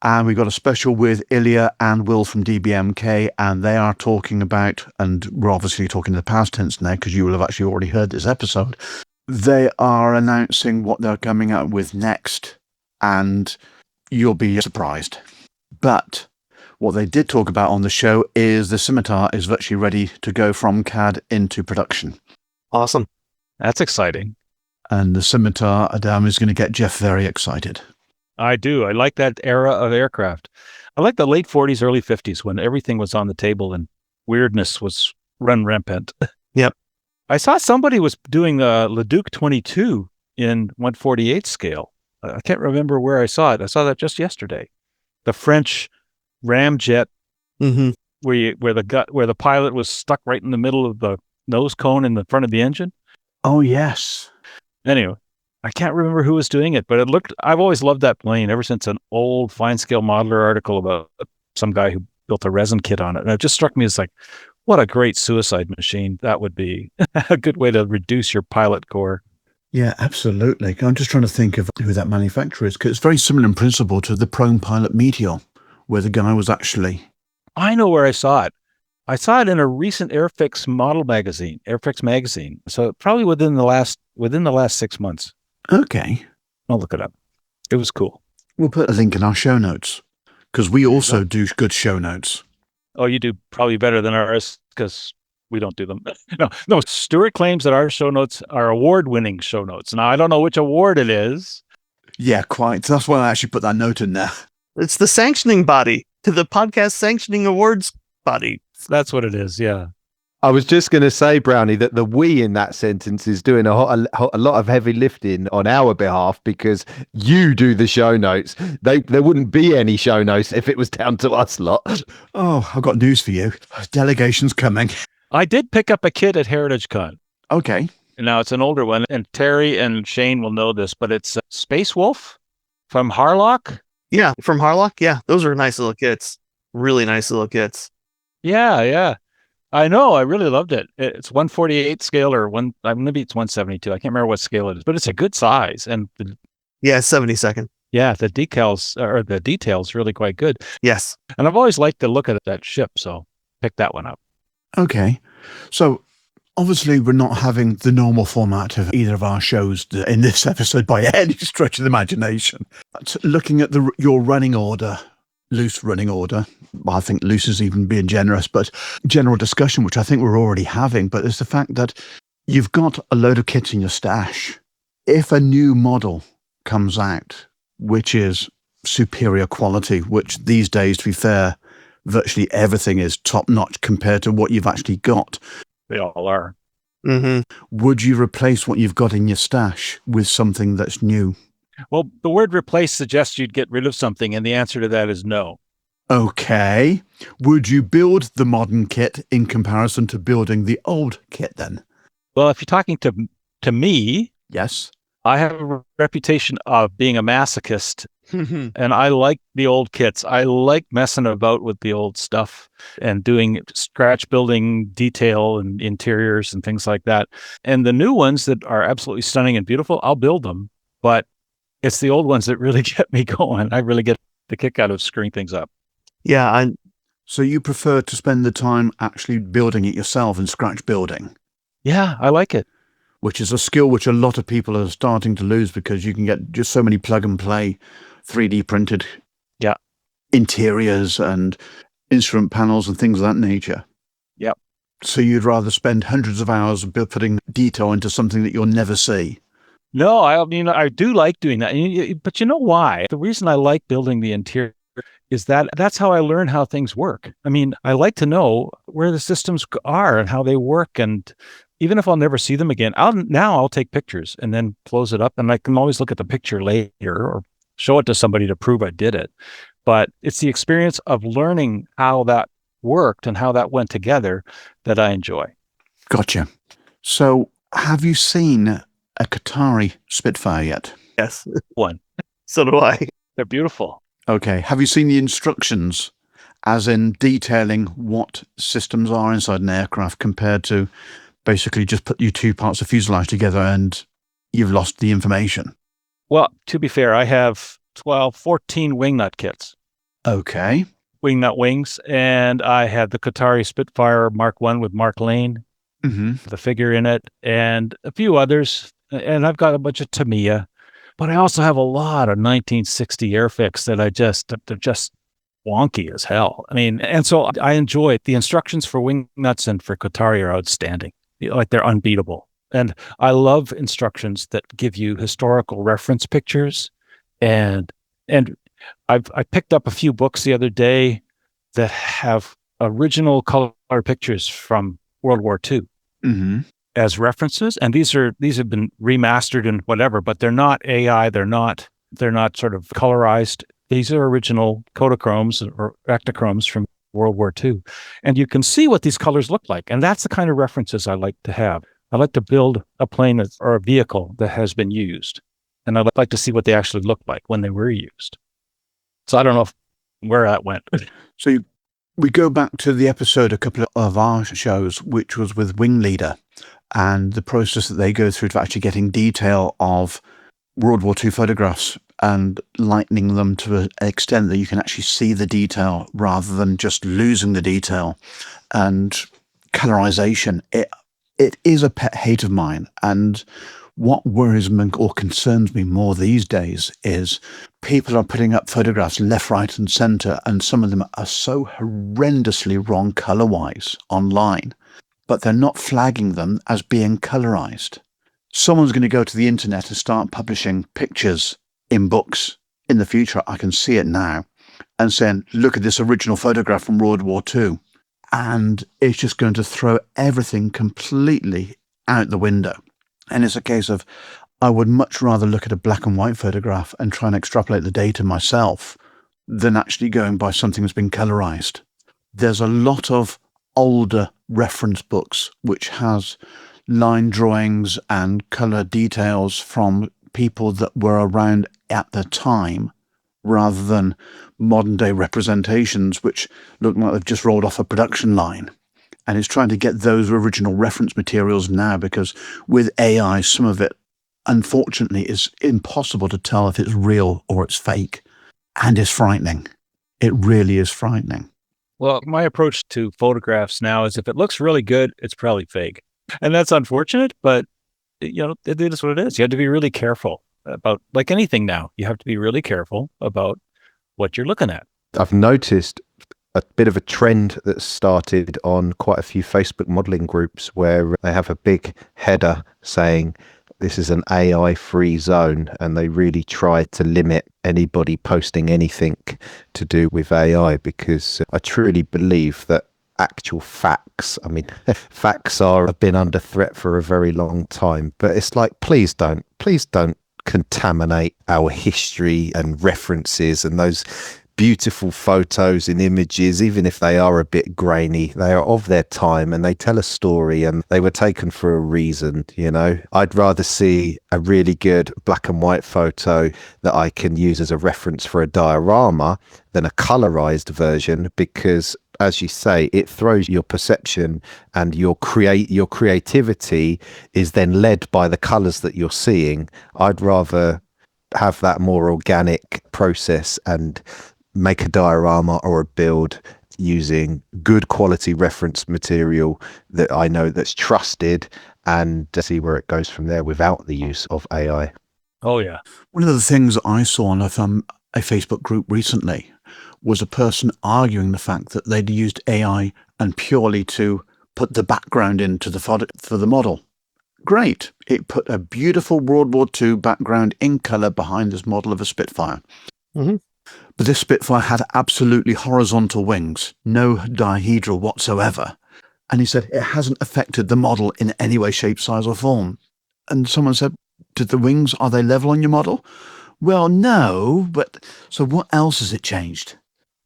And we've got a special with Ilya and Will from DBMK, and they are talking about, and we're obviously talking in the past tense now because you will have actually already heard this episode. They are announcing what they're coming out with next, and you'll be surprised. But what they did talk about on the show is the Scimitar is virtually ready to go from CAD into production. Awesome. That's exciting. And the Scimitar, Adam, is going to get Geoff very excited. I do. I like that era of aircraft. I like the late 40s, early 50s when everything was on the table and weirdness was run rampant. Yep. I saw somebody was doing the Leduc 22 in 1/48 scale. I can't remember where I saw it. I saw that just yesterday. The French ramjet Mm-hmm. where the pilot was stuck right in the middle of the nose cone in the front of the engine. Oh, yes. Anyway, I can't remember who was doing it, but I've always loved that plane ever since an old fine scale modeler article about some guy who built a resin kit on it. And it just struck me as like, what a great suicide machine that would be. A good way to reduce your pilot core. Yeah, absolutely. I'm just trying to think of who that manufacturer is, because it's very similar in principle to the Prone Pilot Meteor, where the guy was actually... I know where I saw it. I saw it in a recent Airfix model magazine, Airfix magazine. So probably within the last 6 months. Okay. I'll look it up. It was cool. We'll put a link in our show notes, because we also do good show notes. Oh, you do probably better than ours because we don't do them. No. Stuart claims that our show notes are award-winning show notes. Now, I don't know which award it is. Yeah, quite. That's why I actually put that note in there. It's the sanctioning body to the podcast sanctioning awards body. That's what it is. Yeah. I was just going to say, Brownie, that the we in that sentence is doing a lot of heavy lifting on our behalf because you do the show notes. There wouldn't be any show notes if it was down to us lot. Oh, I've got news for you. Delegation's coming. I did pick up a kit at Heritage Con. Okay. Now, it's an older one, and Terry and Shane will know this, but it's Space Wolf from Harlock. Yeah, from Harlock. Yeah, those are nice little kits. Really nice little kits. Yeah. I know. I really loved it. It's 1/48 scale or maybe it's 1/72. I can't remember what scale it is, but it's a good size. And yeah, 72nd. Yeah, the details really quite good. Yes. And I've always liked the look of that ship, so pick that one up. Okay. So obviously we're not having the normal format of either of our shows in this episode by any stretch of the imagination. But looking at your running order, loose running order, well, I think loose is even being generous, but general discussion, which I think we're already having, but it's the fact that you've got a load of kits in your stash. If a new model comes out, which is superior quality, which these days, to be fair, virtually everything is top-notch compared to what you've actually got. They all are. Mm-hmm. Would you replace what you've got in your stash with something that's new? Well, the word replace suggests you'd get rid of something, and the answer to that is no. Okay. Would you build the modern kit in comparison to building the old kit then? Well, if you're talking to me, yes, I have a reputation of being a masochist, and I like the old kits. I like messing about with the old stuff and doing scratch building detail and interiors and things like that. And the new ones that are absolutely stunning and beautiful, I'll build them, but it's the old ones that really get me going. I really get the kick out of screwing things up. Yeah. So you prefer to spend the time actually building it yourself and scratch building? Yeah, I like it. Which is a skill which a lot of people are starting to lose because you can get just so many plug and play 3D printed interiors and instrument panels and things of that nature. Yep. So you'd rather spend hundreds of hours putting detail into something that you'll never see? No, I mean, I do like doing that. But you know why? The reason I like building the interior is that's how I learn how things work. I mean, I like to know where the systems are and how they work. And even if I'll never see them again, I'll take pictures and then close it up. And I can always look at the picture later or show it to somebody to prove I did it. But it's the experience of learning how that worked and how that went together that I enjoy. Gotcha. So have you seen a Qatari Spitfire yet? Yes. One. So do I. They're beautiful. Okay. Have you seen the instructions, as in detailing what systems are inside an aircraft compared to basically just put your two parts of fuselage together and you've lost the information? Well, to be fair, I have 14 wingnut kits. Okay. Wingnut wings. And I had the Qatari Spitfire Mark I with Mark Lane, the figure in it, and a few others. And I've got a bunch of Tamiya. But I also have a lot of 1960 Airfix that they're just wonky as hell. I mean, and so I enjoy it. The instructions for wingnuts and for Qatari are outstanding. Like, they're unbeatable. And I love instructions that give you historical reference pictures and And I picked up a few books the other day that have original color pictures from World War II as references, and these have been remastered and whatever, but they're not AI. They're not sort of colorized. These are original Kodachromes or Ektachromes from World War II, and you can see what these colors look like. And that's the kind of references I like to have. I like to build a plane or a vehicle that has been used, and I'd like to see what they actually look like when they were used. So I don't know where that went. So we go back to the episode a couple of our shows, which was with Wing Leader, and the process that they go through to actually getting detail of World War II photographs and lightening them to an extent that you can actually see the detail rather than just losing the detail. And colorization, it is a pet hate of mine. And what worries me or concerns me more these days is people are putting up photographs left, right, and center, and some of them are so horrendously wrong color-wise online, but they're not flagging them as being colorized. Someone's going to go to the internet and start publishing pictures in books in the future. I can see it now, and saying, look at this original photograph from World War II. And it's just going to throw everything completely out the window. And it's a case of, I would much rather look at a black and white photograph and try and extrapolate the data myself than actually going by something that's been colorized. There's a lot of older reference books which has line drawings and color details from people that were around at the time, rather than modern day representations which look like they've just rolled off a production line. And it's trying to get those original reference materials now, because with AI, some of it, unfortunately, is impossible to tell if it's real or it's fake. And it's frightening. It really is frightening. Well, my approach to photographs now is if it looks really good, it's probably fake. And that's unfortunate, but it is what it is. You have to be really careful about, like anything now, you have to be really careful about what you're looking at. I've noticed a bit of a trend that's started on quite a few Facebook modeling groups where they have a big header saying this is an AI-free zone, and they really try to limit anybody posting anything to do with AI, because I truly believe that actual facts, facts have been under threat for a very long time, but it's like, please don't contaminate our history and references and those beautiful photos and images. Even if they are a bit grainy, they are of their time and they tell a story and they were taken for a reason. I'd rather see a really good black and white photo that I can use as a reference for a diorama than a colorized version, because as you say, it throws your perception, and your creativity is then led by the colors that you're seeing. I'd rather have that more organic process and make a diorama or a build using good quality reference material that I know that's trusted, and see where it goes from there without the use of AI. Oh yeah. One of the things I saw on a Facebook group recently was a person arguing the fact that they'd used AI and purely to put the background into for the model. Great. It put a beautiful World War II background in colour behind this model of a Spitfire. Mm-hmm. But this Spitfire had absolutely horizontal wings, no dihedral whatsoever. And he said it hasn't affected the model in any way, shape, size or form. And someone said, are they level on your model? Well, no, but so what else has it changed?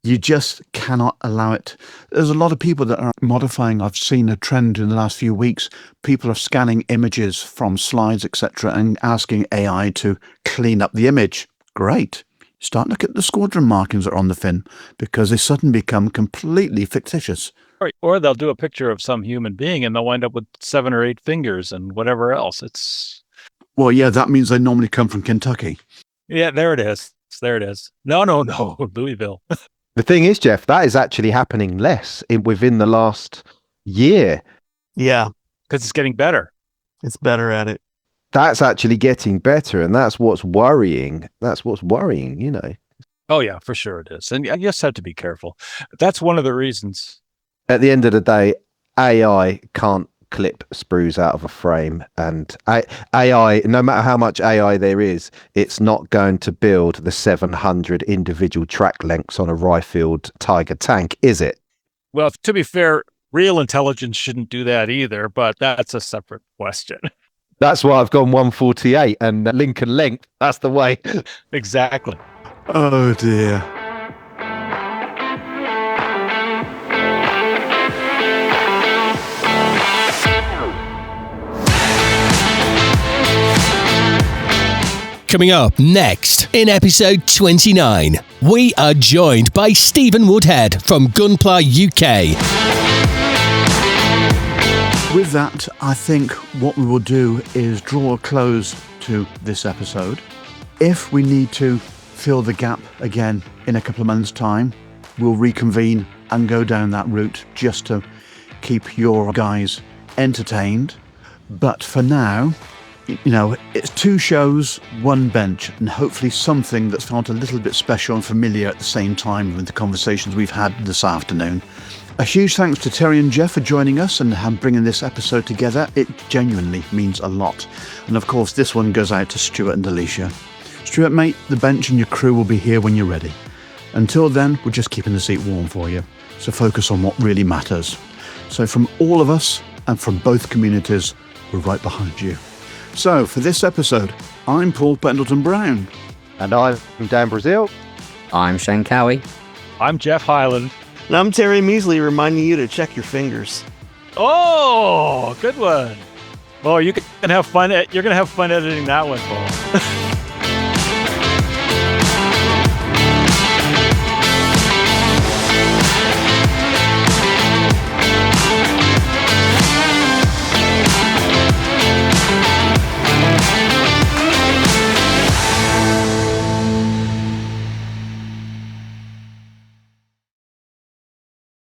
You just cannot allow it. There's a lot of people that are modifying. I've seen a trend in the last few weeks. People are scanning images from slides, etc., and asking AI to clean up the image. Great. Start looking at the squadron markings that are on the fin, because they suddenly become completely fictitious. Or they'll do a picture of some human being and they'll wind up with 7 or 8 fingers and whatever else. Well, yeah, that means they normally come from Kentucky. Yeah, there it is. No, Louisville. The thing is, Geoff, that is actually happening less within the last year. Yeah. Because it's getting better. It's better at it. That's actually getting better, and that's what's worrying. Oh, yeah, for sure it is. And you just have to be careful. That's one of the reasons. At the end of the day, AI can't clip sprues out of a frame. And AI, no matter how much AI there is, it's not going to build the 700 individual track lengths on a Ryefield Tiger tank, is it? Well, to be fair, real intelligence shouldn't do that either, but that's a separate question. That's why I've gone 148 and Lincoln length. That's the way. Exactly. Oh dear. Coming up next in episode 29, we are joined by Stephen Woodhead from Gunpla UK. With that, I think what we will do is draw a close to this episode. If we need to fill the gap again in a couple of months' time, we'll reconvene and go down that route just to keep your guys entertained. But for now, it's 2 shows, 1 bench, and hopefully something that's felt a little bit special and familiar at the same time with the conversations we've had this afternoon. A huge thanks to Terry and Geoff for joining us and bringing this episode together. It genuinely means a lot. And of course, this one goes out to Stuart and Alicia. Stuart, mate, the bench and your crew will be here when you're ready. Until then, we're just keeping the seat warm for you. So focus on what really matters. So from all of us and from both communities, we're right behind you. So, for this episode, I'm Paul Pendleton-Brown. And I'm Dan Brazil. I'm Shane Cowie. I'm Geoff Heyland. And I'm Terry Miesley, reminding you to check your fingers. Oh, good one. Oh, you can have fun. You're going to have fun editing that one, Paul.